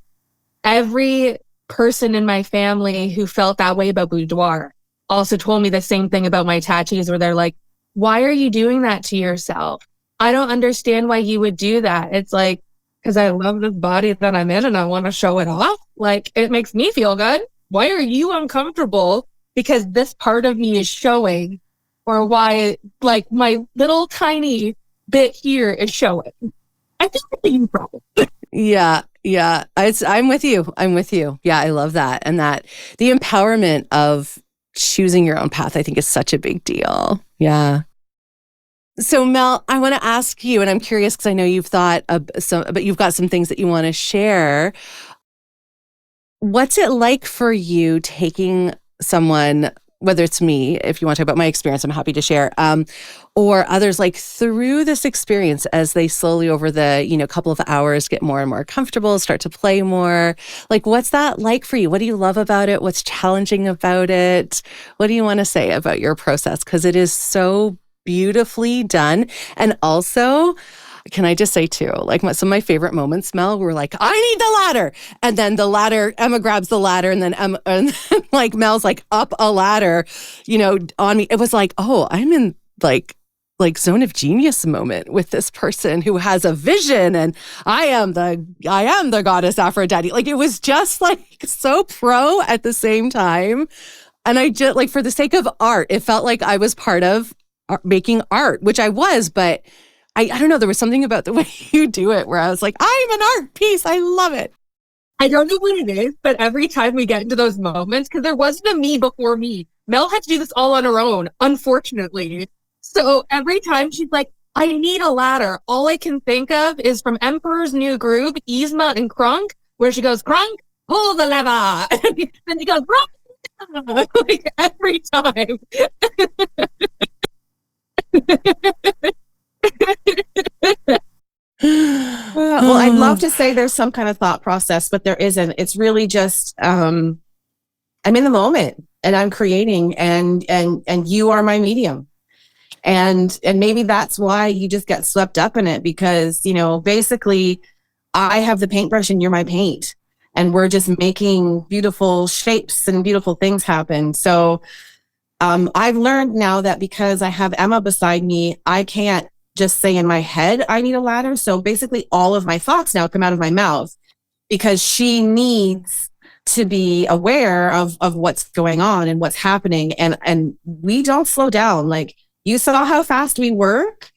Every person in my family who felt that way about boudoir also told me the same thing about my tattoos, where they're like, why are you doing that to yourself? I don't understand why you would do that. It's like, because I love this body that I'm in and I want to show it off. Like, it makes me feel good. Why are you uncomfortable because this part of me is showing, or why like my little tiny bit here is showing. I think it's a you problem. Yeah. Yeah. I'm with you. I'm with you. Yeah. I love that. And that the empowerment of choosing your own path, I think, is such a big deal. Yeah. So Mel, I want to ask you, and I'm curious because I know you've thought of some, but you've got some things that you want to share. What's it like for you taking someone, whether it's me, if you want to talk about my experience, I'm happy to share, or others, like through this experience as they slowly over the, couple of hours get more and more comfortable, start to play more. Like, what's that like for you? What do you love about it? What's challenging about it? What do you want to say about your process? Because it is so beautifully done. And also, can I just say too, like some of my favorite moments, Mel, were like, I need the ladder. And then the ladder, Emma grabs the ladder, and then like Mel's like up a ladder, on me. It was like, oh, I'm in like zone of genius moment with this person who has a vision, and I am the goddess Aphrodite. Like, it was just like so pro at the same time. And I just, like, for the sake of art, it felt like I was part of making art, which I was, but I don't know, there was something about the way you do it where I was like, I'm an art piece. I love it. I don't know what it is, but every time we get into those moments, because there wasn't a me before me, Mel had to do this all on her own, unfortunately. So every time she's like, I need a ladder, all I can think of is from Emperor's New Groove, Yzma and Kronk, where she goes, Kronk, pull the lever. And then she goes, Kronk, like every time. Well, I'd love to say there's some kind of thought process, but there isn't. It's really just I'm in the moment and I'm creating, and you are my medium. And maybe that's why you just get swept up in it, because, basically I have the paintbrush and you're my paint, and we're just making beautiful shapes and beautiful things happen. So I've learned now that because I have Emma beside me, I can't just say in my head, I need a ladder. So basically all of my thoughts now come out of my mouth, because she needs to be aware of what's going on and what's happening. And we don't slow down. Like, you saw how fast we work,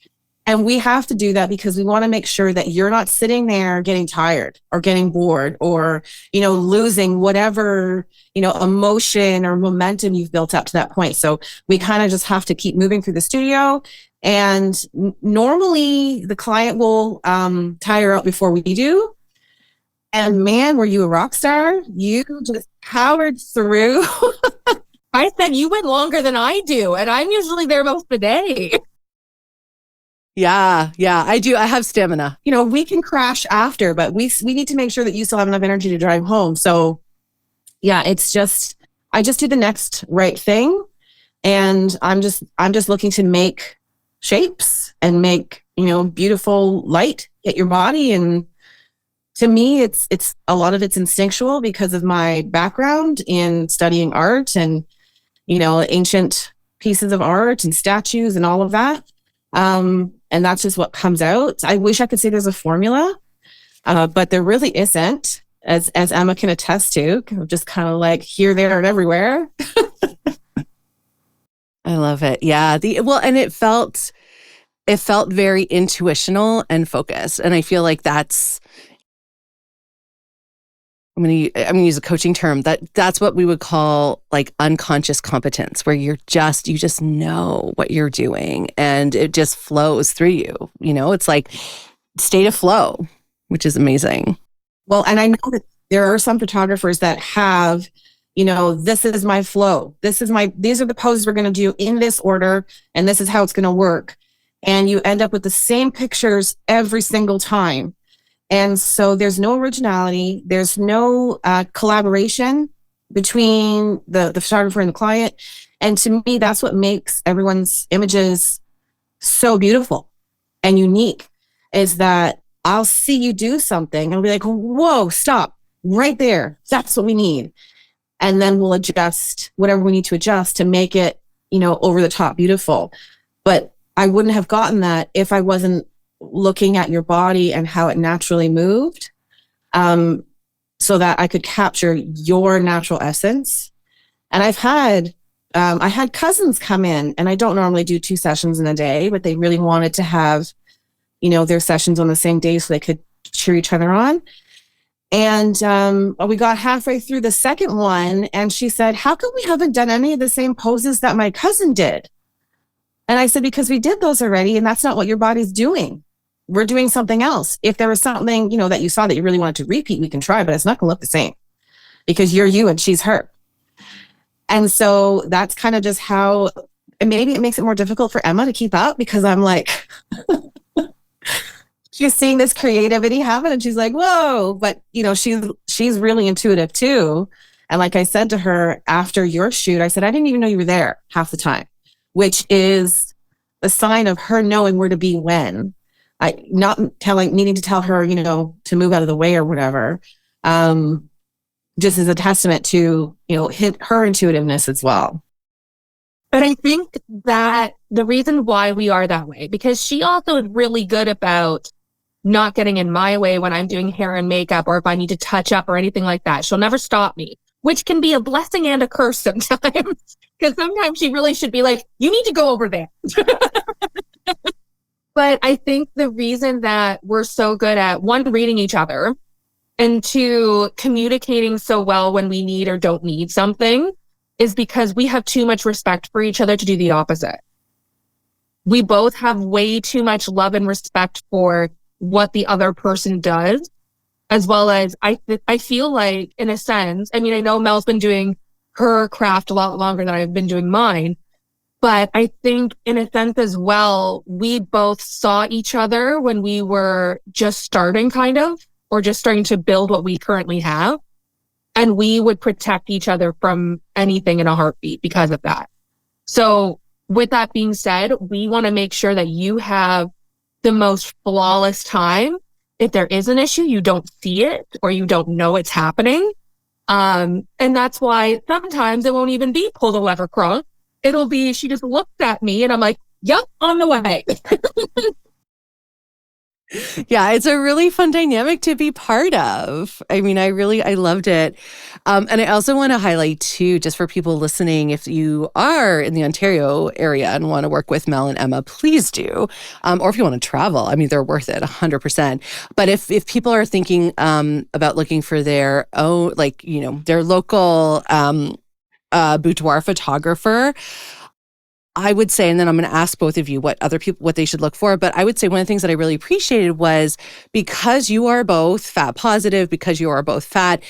and we have to do that because we want to make sure that you're not sitting there getting tired or getting bored or, losing whatever, emotion or momentum you've built up to that point. So we kind of just have to keep moving through the studio. And normally the client will tire out before we do. And man, were you a rock star? You just powered through. I said you went longer than I do, and I'm usually there most of the day. Yeah, I do. I have stamina. We can crash after, but we need to make sure that you still have enough energy to drive home. So yeah, it's just, I just do the next right thing. And I'm just looking to make shapes and make, beautiful light hit your body. And to me, it's a lot of it's instinctual because of my background in studying art and, ancient pieces of art and statues and all of that. And that's just what comes out. I wish I could say there's a formula, but there really isn't, as Emma can attest to, just kind of like here, there, and everywhere. I love it. Yeah. And it felt very intuitional and focused. And I feel like that's, I'm going to use a coaching term, that's what we would call like unconscious competence, where you just know what you're doing and it just flows through you. It's like state of flow, which is amazing. Well, and I know that there are some photographers that have, this is my flow. These are the poses we're going to do in this order, and this is how it's going to work. And you end up with the same pictures every single time. And so there's no originality. There's no collaboration between the photographer and the client. And to me, that's what makes everyone's images so beautiful and unique, is that I'll see you do something and I'll be like, whoa, stop right there. That's what we need. And then we'll adjust whatever we need to adjust to make it, over the top beautiful. But I wouldn't have gotten that if I wasn't looking at your body and how it naturally moved, so that I could capture your natural essence. And I've had I had cousins come in, and I don't normally do 2 sessions in a day, but they really wanted to have, their sessions on the same day so they could cheer each other on. And we got halfway through the second one, and she said, "How come we haven't done any of the same poses that my cousin did?" And I said, "Because we did those already, and that's not what your body's doing. We're doing something else. If there was something, that you saw that you really wanted to repeat, we can try, but it's not going to look the same because you're you and she's her." And so that's kind of just how, and maybe it makes it more difficult for Emma to keep up because I'm like, she's seeing this creativity happen and she's like, whoa, but she's really intuitive too. And like I said to her after your shoot, I said, "I didn't even know you were there half the time," which is a sign of her knowing where to be when. Not needing to tell her, to move out of the way or whatever. Just as a testament to, her intuitiveness as well. But I think that the reason why we are that way, because she also is really good about not getting in my way when I'm doing hair and makeup or if I need to touch up or anything like that. She'll never stop me, which can be a blessing and a curse sometimes. Because sometimes she really should be like, "You need to go over there." But I think the reason that we're so good at, one, reading each other, and two, communicating so well when we need or don't need something is because we have too much respect for each other to do the opposite. We both have way too much love and respect for what the other person does, as well as I feel like, in a sense, I mean, I know Mel's been doing her craft a lot longer than I've been doing mine, but I think in a sense as well, we both saw each other when we were just starting or just starting to build what we currently have. And we would protect each other from anything in a heartbeat because of that. So with that being said, we want to make sure that you have the most flawless time. If there is an issue, you don't see it or you don't know it's happening. And that's why sometimes it won't even be pull the lever cross. It'll be, she just looked at me and I'm like, "Yep, on the way." Yeah, it's a really fun dynamic to be part of. I mean, I loved it. And I also want to highlight too, just for people listening, if you are in the Ontario area and want to work with Mel and Emma, please do. Or if you want to travel, I mean, they're worth it 100%. But if people are thinking about looking for their own, their local boudoir photographer, I would say, and then I'm going to ask both of you what they should look for. But I would say one of the things that I really appreciated was because you are both fat positive, because you are both fat,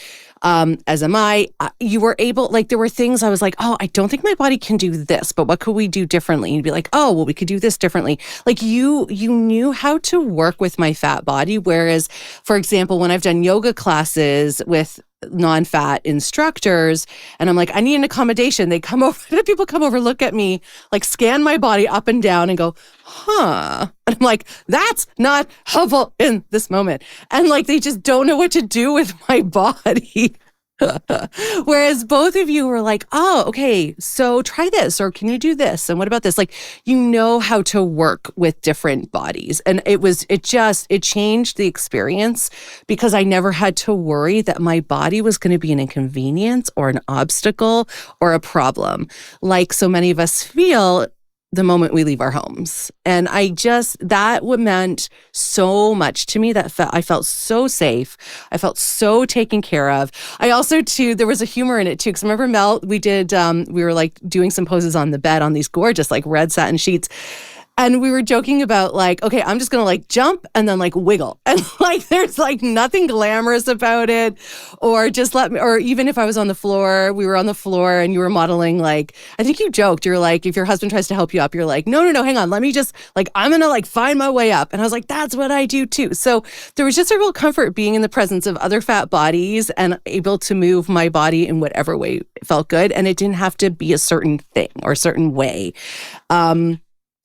as am I, you were able, there were things I was like, "Oh, I don't think my body can do this, but what could we do differently?" And you'd be like, "Oh, well, we could do this differently." You knew how to work with my fat body. Whereas, for example, when I've done yoga classes with non-fat instructors and I'm like, "I need an accommodation," they come over, people come over, look at me, scan my body up and down and go, "Huh." And I'm like, "That's not helpful in this moment." And they just don't know what to do with my body. Whereas both of you were like, "Oh, okay, so try this, or can you do this? And what about this?" You know how to work with different bodies. And it changed the experience because I never had to worry that my body was going to be an inconvenience or an obstacle or a problem, like so many of us feel the moment we leave our homes. And that meant so much to me. I felt so safe. I felt so taken care of. I also too, there was a humor in it too. Cause remember Mel, we were doing some poses on the bed on these gorgeous red satin sheets. And we were joking about okay, I'm just going to jump and then wiggle. And there's nothing glamorous about it. Or just or even if I was on the floor, we were on the floor and you were modeling, I think you joked, you're if your husband tries to help you up, you're no, hang on. Let me just I'm going to find my way up. And I was that's what I do too. So there was just a real comfort being in the presence of other fat bodies and able to move my body in whatever way felt good. And it didn't have to be a certain thing or a certain way.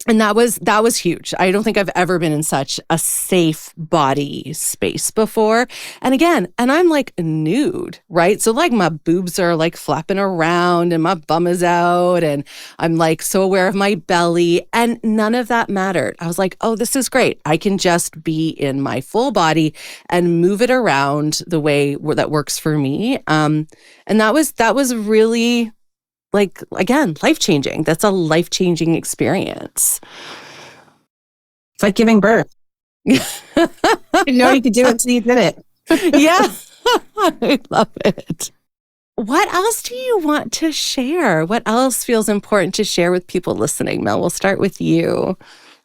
And that was huge. I don't think I've ever been in such a safe body space before. And again, I'm nude, right? So my boobs are flapping around and my bum is out and I'm so aware of my belly and none of that mattered. I was "Oh, this is great. I can just be in my full body and move it around the way that works for me. And that was really like, again, life-changing. That's a life-changing experience. It's like giving birth. You didn't know you could do it until you did it. Yeah. I love it. What else do you want to share? What else feels important to share with people listening? Mel, we'll start with you. What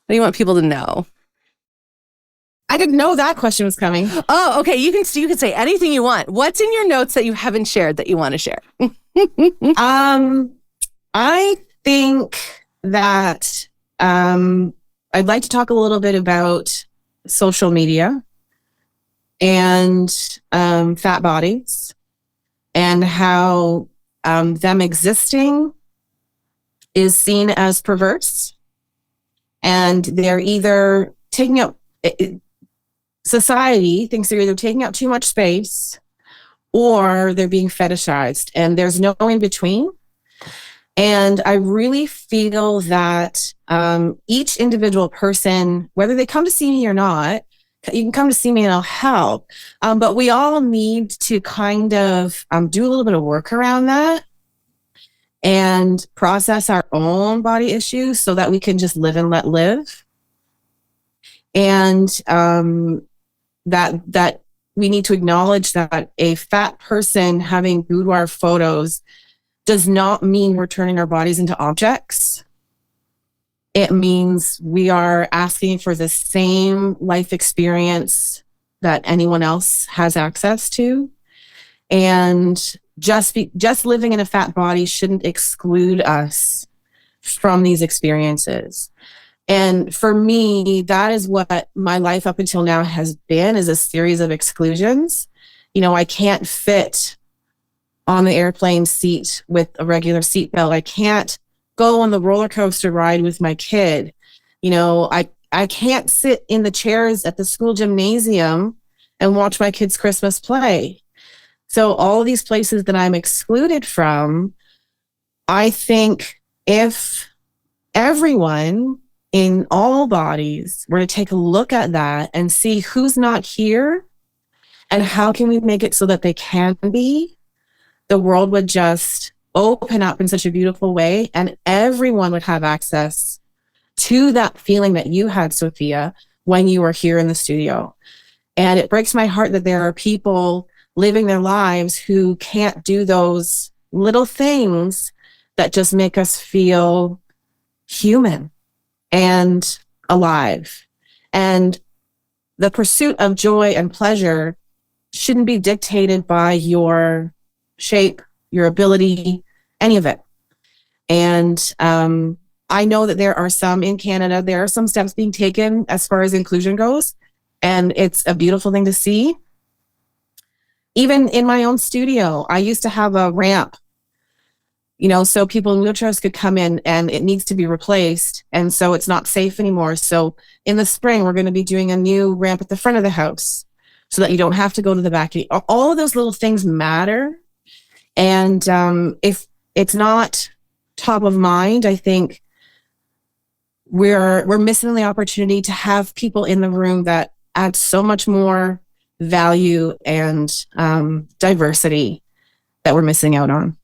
do you want people to know? I didn't know that question was coming. Oh, okay. You can say anything you want. What's in your notes that you haven't shared that you want to share? I think that I'd like to talk a little bit about social media and fat bodies and how them existing is seen as perverse, and they're either taking up society thinks they're either taking up too much space or they're being fetishized, and there's no in between. And I really feel that each individual person, whether they come to see me or not, you can come to see me and I'll help. But we all need to kind of do a little bit of work around that and process our own body issues so that we can just live and let live. And that we need to acknowledge that a fat person having boudoir photos does not mean we're turning our bodies into objects. It means we are asking for the same life experience that anyone else has access to. And just living in a fat body shouldn't exclude us from these experiences. And for me, that is what my life up until now has been, is a series of exclusions. You know, I can't fit on the airplane seat with a regular seatbelt. I can't go on the roller coaster ride with my kid. You know, I can't sit in the chairs at the school gymnasium and watch my kids' Christmas play. So all these places that I'm excluded from, I think if everyone in all bodies were to take a look at that and see who's not here and how can we make it so that they can be, the world would just open up in such a beautiful way, and everyone would have access to that feeling that you had, Sophia, when you were here in the studio. And it breaks my heart that there are people living their lives who can't do those little things that just make us feel human and alive. And the pursuit of joy and pleasure shouldn't be dictated by your shape, your ability, any of it. And I know that there are some in Canada, there are some steps being taken as far as inclusion goes. And it's a beautiful thing to see. Even in my own studio, I used to have a ramp, you know, so people in wheelchairs could come in, and it needs to be replaced. And so it's not safe anymore. So in the spring, we're going to be doing a new ramp at the front of the house so that you don't have to go to the back. All of those little things matter. And if it's not top of mind, I think we're missing the opportunity to have people in the room that add so much more value and diversity that we're missing out on.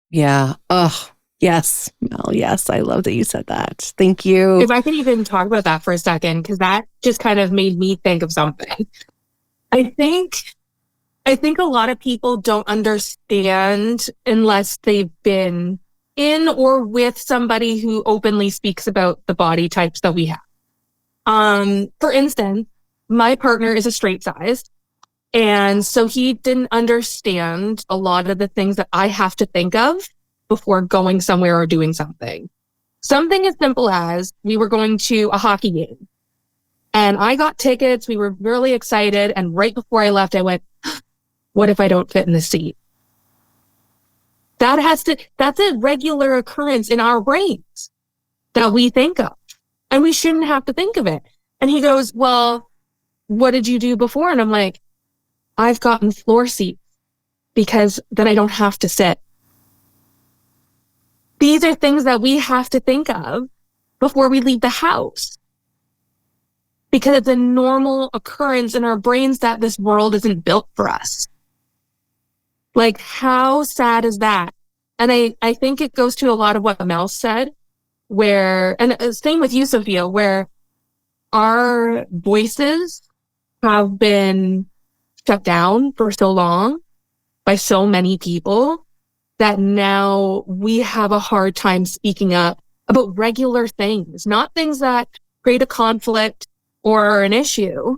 Yeah. Oh, yes, Mel. Yes. I love that you said that. Thank you. If I could even talk about that for a second, because that just kind of made me think of something. I think a lot of people don't understand unless they've been in or with somebody who openly speaks about the body types that we have. For instance, my partner is a straight size. And so he didn't understand a lot of the things that I have to think of before going somewhere or doing something. Something as simple as we were going to a hockey game and I got tickets. We were really excited. And right before I left, I went, what if I don't fit in the seat? That's a regular occurrence in our brains that we think of, and we shouldn't have to think of it. And he goes, well, what did you do before? And I'm like, I've gotten floor seats because then I don't have to sit. These are things that we have to think of before we leave the house, because it's a normal occurrence in our brains that this world isn't built for us. Like, how sad is that? And I think it goes to a lot of what Mel said, and same with you, Sophia, where our voices have been shut down for so long by so many people that now we have a hard time speaking up about regular things, not things that create a conflict or an issue,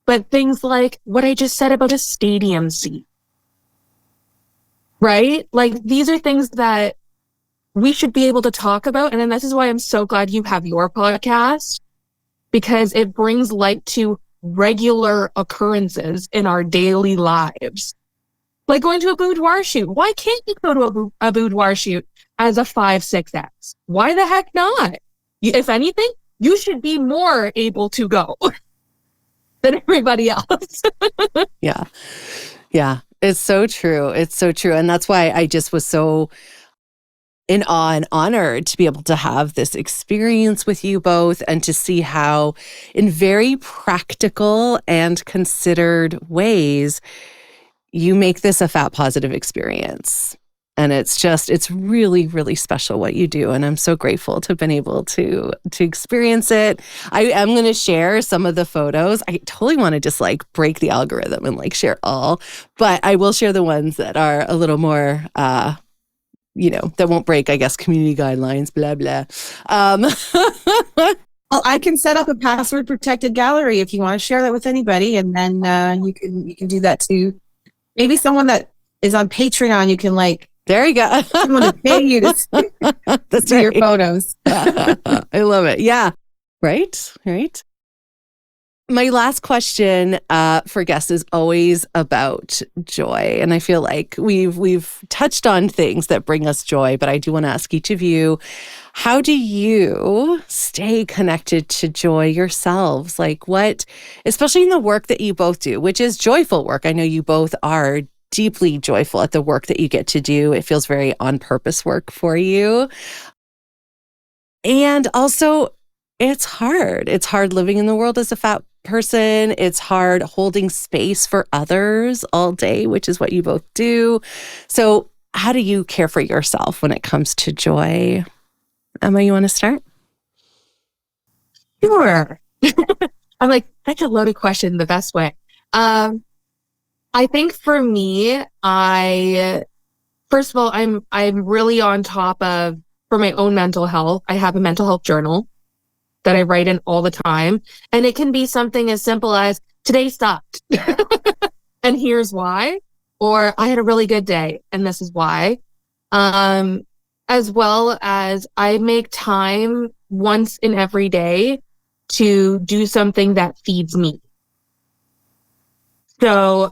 but things like what I just said about a stadium seat, right? Like these are things that we should be able to talk about. And then this is why I'm so glad you have your podcast, because it brings light to regular occurrences in our daily lives. Like going to a boudoir shoot. Why can't you go to a boudoir shoot as a 5-6X? Why the heck not? If anything, you should be more able to go than everybody else. Yeah. Yeah. It's so true. It's so true. And that's why I just was so in awe and honored to be able to have this experience with you both and to see how in very practical and considered ways you make this a fat positive experience. And it's really, really special what you do. And I'm so grateful to have been able to experience it. I am going to share some of the photos. I totally want to just like break the algorithm and like share all, but I will share the ones that are a little more, that won't break, I guess, community guidelines, blah, blah. Well, I can set up a password protected gallery if you want to share that with anybody. And then you can do that too. Maybe someone that is on Patreon, you can like, there you go. someone to pay you to see your photos. I love it. Yeah. Right. My last question for guests is always about joy. And I feel like we've touched on things that bring us joy, but I do want to ask each of you, how do you stay connected to joy yourselves? Like what, especially in the work that you both do, which is joyful work. I know you both are deeply joyful at the work that you get to do. It feels very on purpose work for you. And also, it's hard. It's hard living in the world as a fat person. It's hard holding space for others all day, which is what you both do. So how do you care for yourself when it comes to joy? Emma, you want to start? Sure. I'm like, that's a loaded question the best way. I think for me, first of all, I'm really on top of, for my own mental health, I have a mental health journal that I write in all the time. And it can be something as simple as today sucked and here's why, or I had a really good day and this is why. As well as I make time once in every day to do something that feeds me. So,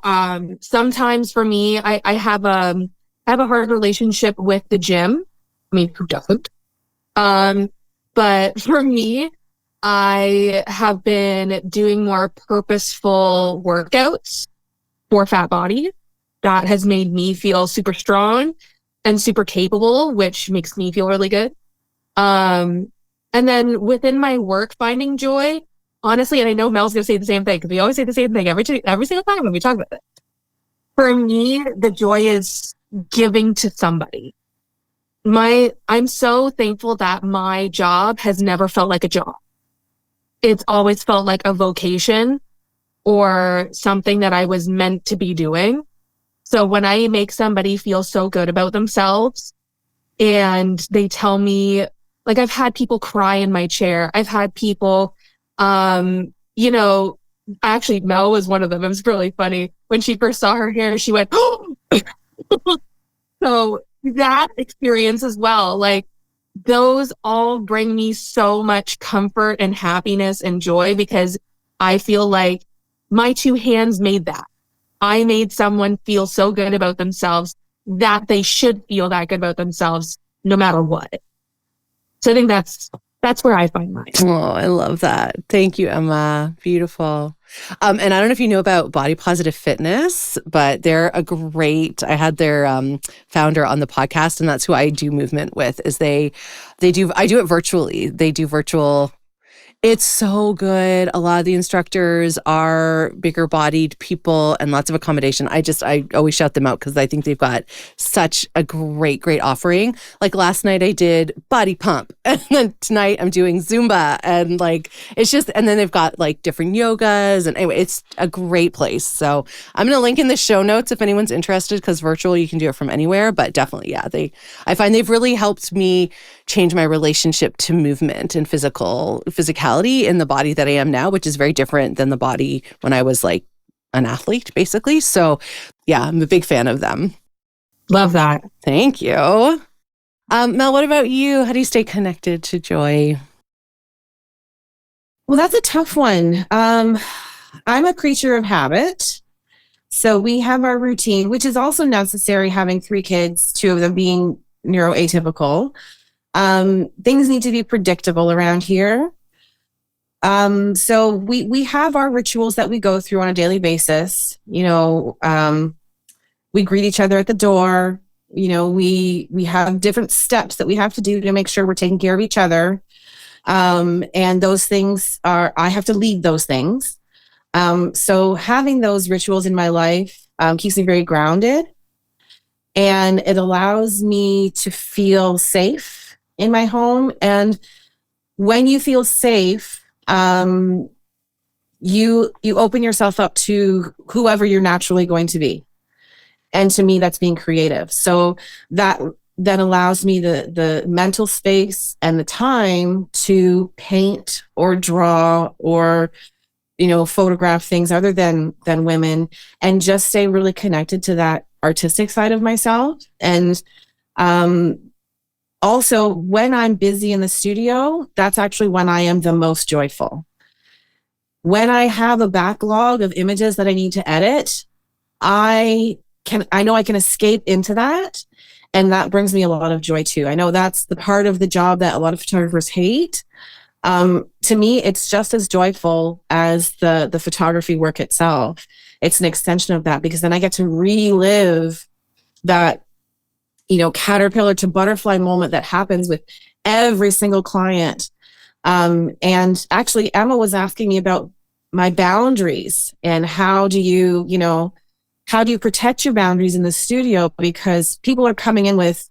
sometimes for me, I have a hard relationship with the gym. I mean, who doesn't? But for me, I have been doing more purposeful workouts for fat body. That has made me feel super strong and super capable, which makes me feel really good. And then within my work, finding joy, honestly, and I know Mel's going to say the same thing because we always say the same thing every single time when we talk about it. For me, the joy is giving to somebody. I'm so thankful that my job has never felt like a job. It's always felt like a vocation or something that I was meant to be doing. So when I make somebody feel so good about themselves and they tell me, like I've had people cry in my chair. I've had people, actually Mel was one of them. It was really funny. When she first saw her hair, she went, oh! So that experience as well, like those all bring me so much comfort and happiness and joy because I feel like my two hands made that. I made someone feel so good about themselves that they should feel that good about themselves no matter what. So I think that's where I find mine. Oh, I love that. Thank you, Emma. Beautiful. And I don't know if you know about Body Positive Fitness, but they're I had their founder on the podcast, and that's who I do movement with. I do it virtually. They do virtual It's so good. A lot of the instructors are bigger bodied people and lots of accommodation. I always shout them out because I think they've got such a great offering. Like last night I did body pump, and then tonight I'm doing Zumba, and like, it's just, and then they've got like different yogas, and anyway, it's a great place. So I'm going to link in the show notes if anyone's interested, because virtual, you can do it from anywhere, but definitely, yeah, I find they've really helped me change my relationship to movement and physicality in the body that I am now, which is very different than the body when I was like an athlete, basically. So yeah, I'm a big fan of them. Love that. Thank you. Mel, what about you? How do you stay connected to joy? Well, that's a tough one. I'm a creature of habit. So we have our routine, which is also necessary, having 3 kids, 2 of them being neuroatypical. Things need to be predictable around here. So we have our rituals that we go through on a daily basis. You know, we greet each other at the door. You know, we have different steps that we have to do to make sure we're taking care of each other. And those things I have to lead those things. So having those rituals in my life keeps me very grounded, and it allows me to feel safe in my home. And when you feel safe, you open yourself up to whoever you're naturally going to be. And to me, that's being creative. So that allows me the mental space and the time to paint or draw or, you know, photograph things other than women, and just stay really connected to that artistic side of myself. And also, when I'm busy in the studio, that's actually when I am the most joyful. When I have a backlog of images that I need to edit, I know I can escape into that. And that brings me a lot of joy too. I know that's the part of the job that a lot of photographers hate. To me, it's just as joyful as the photography work itself. It's an extension of that, because then I get to relive that, you know, caterpillar to butterfly moment that happens with every single client. And actually, Emma was asking me about my boundaries and how do you protect your boundaries in the studio, because people are coming in with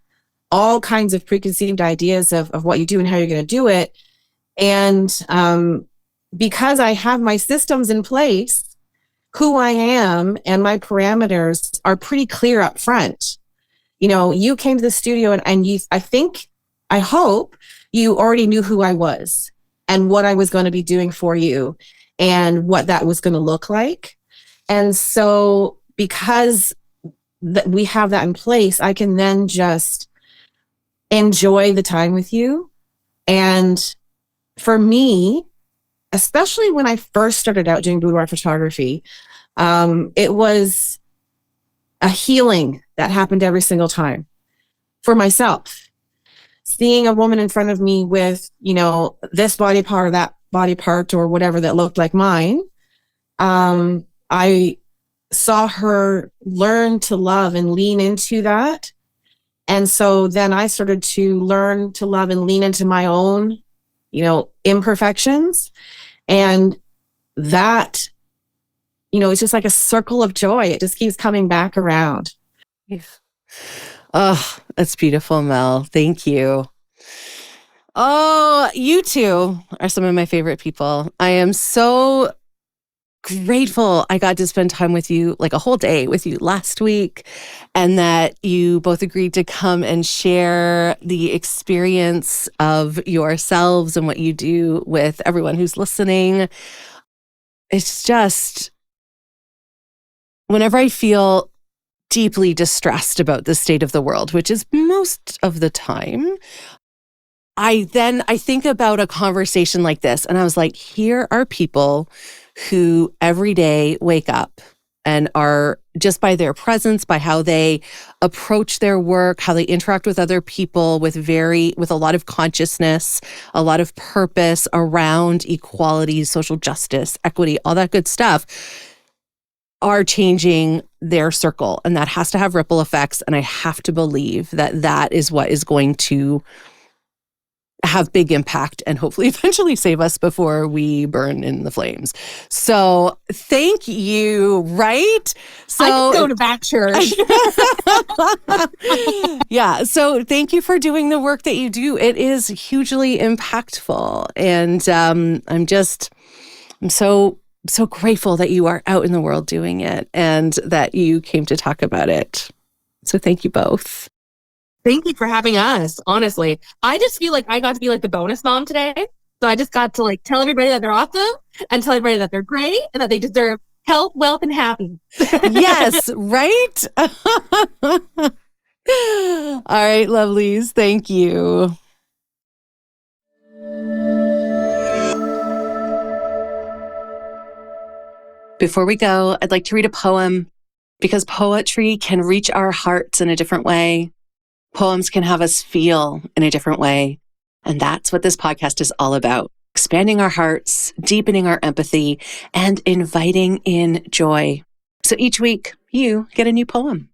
all kinds of preconceived ideas of what you do and how you're going to do it. And because I have my systems in place, who I am and my parameters are pretty clear up front. You know, you came to the studio and I hope you already knew who I was and what I was going to be doing for you and what that was going to look like. And so because we have that in place, I can then just enjoy the time with you. And for me, especially when I first started out doing boudoir photography, it was a healing that happened every single time for myself. Seeing a woman in front of me with, you know, this body part or that body part or whatever that looked like mine, I saw her learn to love and lean into that. And so then I started to learn to love and lean into my own, you know, imperfections. And that, you know, it's just like a circle of joy. It just keeps coming back around. Oh, that's beautiful, Mel. Thank you. Oh, you two are some of my favorite people. I am so grateful I got to spend time with you, like a whole day with you last week, and that you both agreed to come and share the experience of yourselves and what you do with everyone who's listening. It's just, whenever I feel deeply distressed about the state of the world, which is most of the time, I think about a conversation like this, and I was like, here are people who every day wake up and are, just by their presence, by how they approach their work, how they interact with other people with a lot of consciousness, a lot of purpose around equality, social justice, equity, all that good stuff, are changing their circle. And that has to have ripple effects. And I have to believe that that is what is going to have big impact and hopefully eventually save us before we burn in the flames. So thank you, right? So I can go to back church. Yeah. So thank you for doing the work that you do. It is hugely impactful. And I'm so grateful that you are out in the world doing it and that you came to talk about it. So thank you both. Thank you for having us. Honestly, I just feel like I got to be like the bonus mom today. So I just got to like tell everybody that they're awesome and tell everybody that they're great and that they deserve health, wealth, and happiness. Yes, right? All right, lovelies. Thank you. Before we go, I'd like to read a poem because poetry can reach our hearts in a different way. Poems can have us feel in a different way. And that's what this podcast is all about. Expanding our hearts, deepening our empathy, and inviting in joy. So each week, you get a new poem.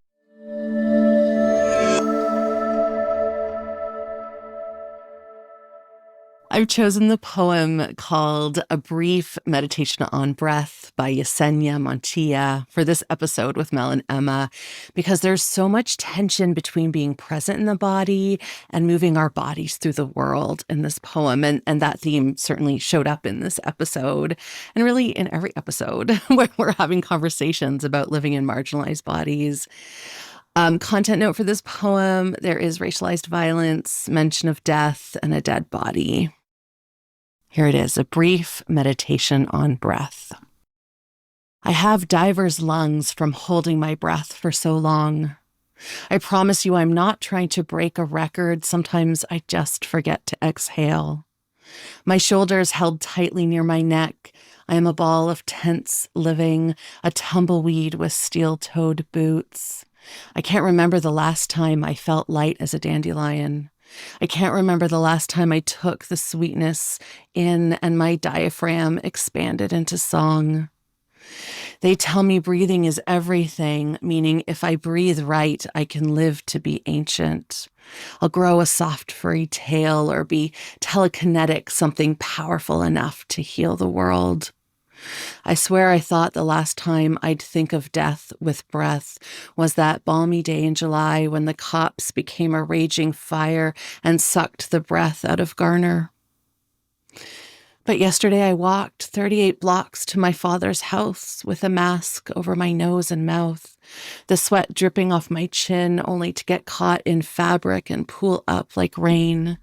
I've chosen the poem called A Brief Meditation on Breath by Yesenia Montilla for this episode with Mel and Emma, because there's so much tension between being present in the body and moving our bodies through the world in this poem. And that theme certainly showed up in this episode, and really in every episode where we're having conversations about living in marginalized bodies. Content note for this poem: there is racialized violence, mention of death, and a dead body. Here it is, a brief meditation on breath. I have diver's lungs from holding my breath for so long. I promise you I'm not trying to break a record. Sometimes I just forget to exhale. My shoulders held tightly near my neck. I am a ball of tense living, a tumbleweed with steel-toed boots. I can't remember the last time I felt light as a dandelion. I can't remember the last time I took the sweetness in and my diaphragm expanded into song. They tell me breathing is everything, meaning if I breathe right, I can live to be ancient. I'll grow a soft furry tail or be telekinetic, something powerful enough to heal the world. I swear I thought the last time I'd think of death with breath was that balmy day in July when the cops became a raging fire and sucked the breath out of Garner. But yesterday I walked 38 blocks to my father's house with a mask over my nose and mouth, the sweat dripping off my chin only to get caught in fabric and pool up like rain.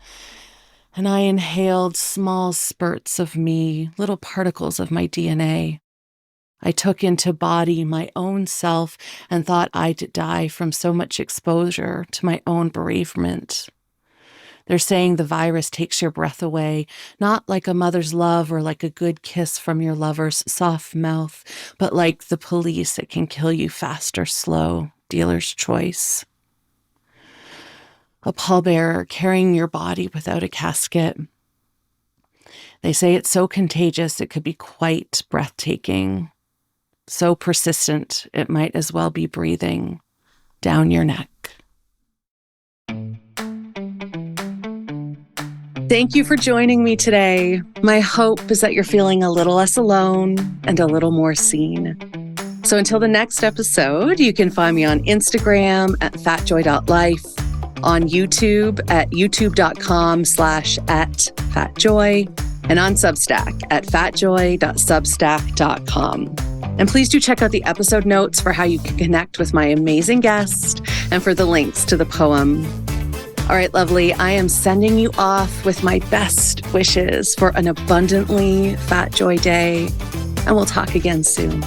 And I inhaled small spurts of me, little particles of my DNA. I took into body my own self and thought I'd die from so much exposure to my own bereavement. They're saying the virus takes your breath away, not like a mother's love or like a good kiss from your lover's soft mouth, but like the police, it can kill you fast or slow, dealer's choice. A pallbearer carrying your body without a casket. They say it's so contagious it could be quite breathtaking. So persistent it might as well be breathing down your neck. Thank you for joining me today. My hope is that you're feeling a little less alone and a little more seen. So until the next episode, you can find me on Instagram at fatjoy.life, on YouTube at youtube.com/@fatjoy, and on Substack at fatjoy.substack.com. And please do check out the episode notes for how you can connect with my amazing guest and for the links to the poem. All right, lovely. I am sending you off with my best wishes for an abundantly Fat Joy day, and we'll talk again soon.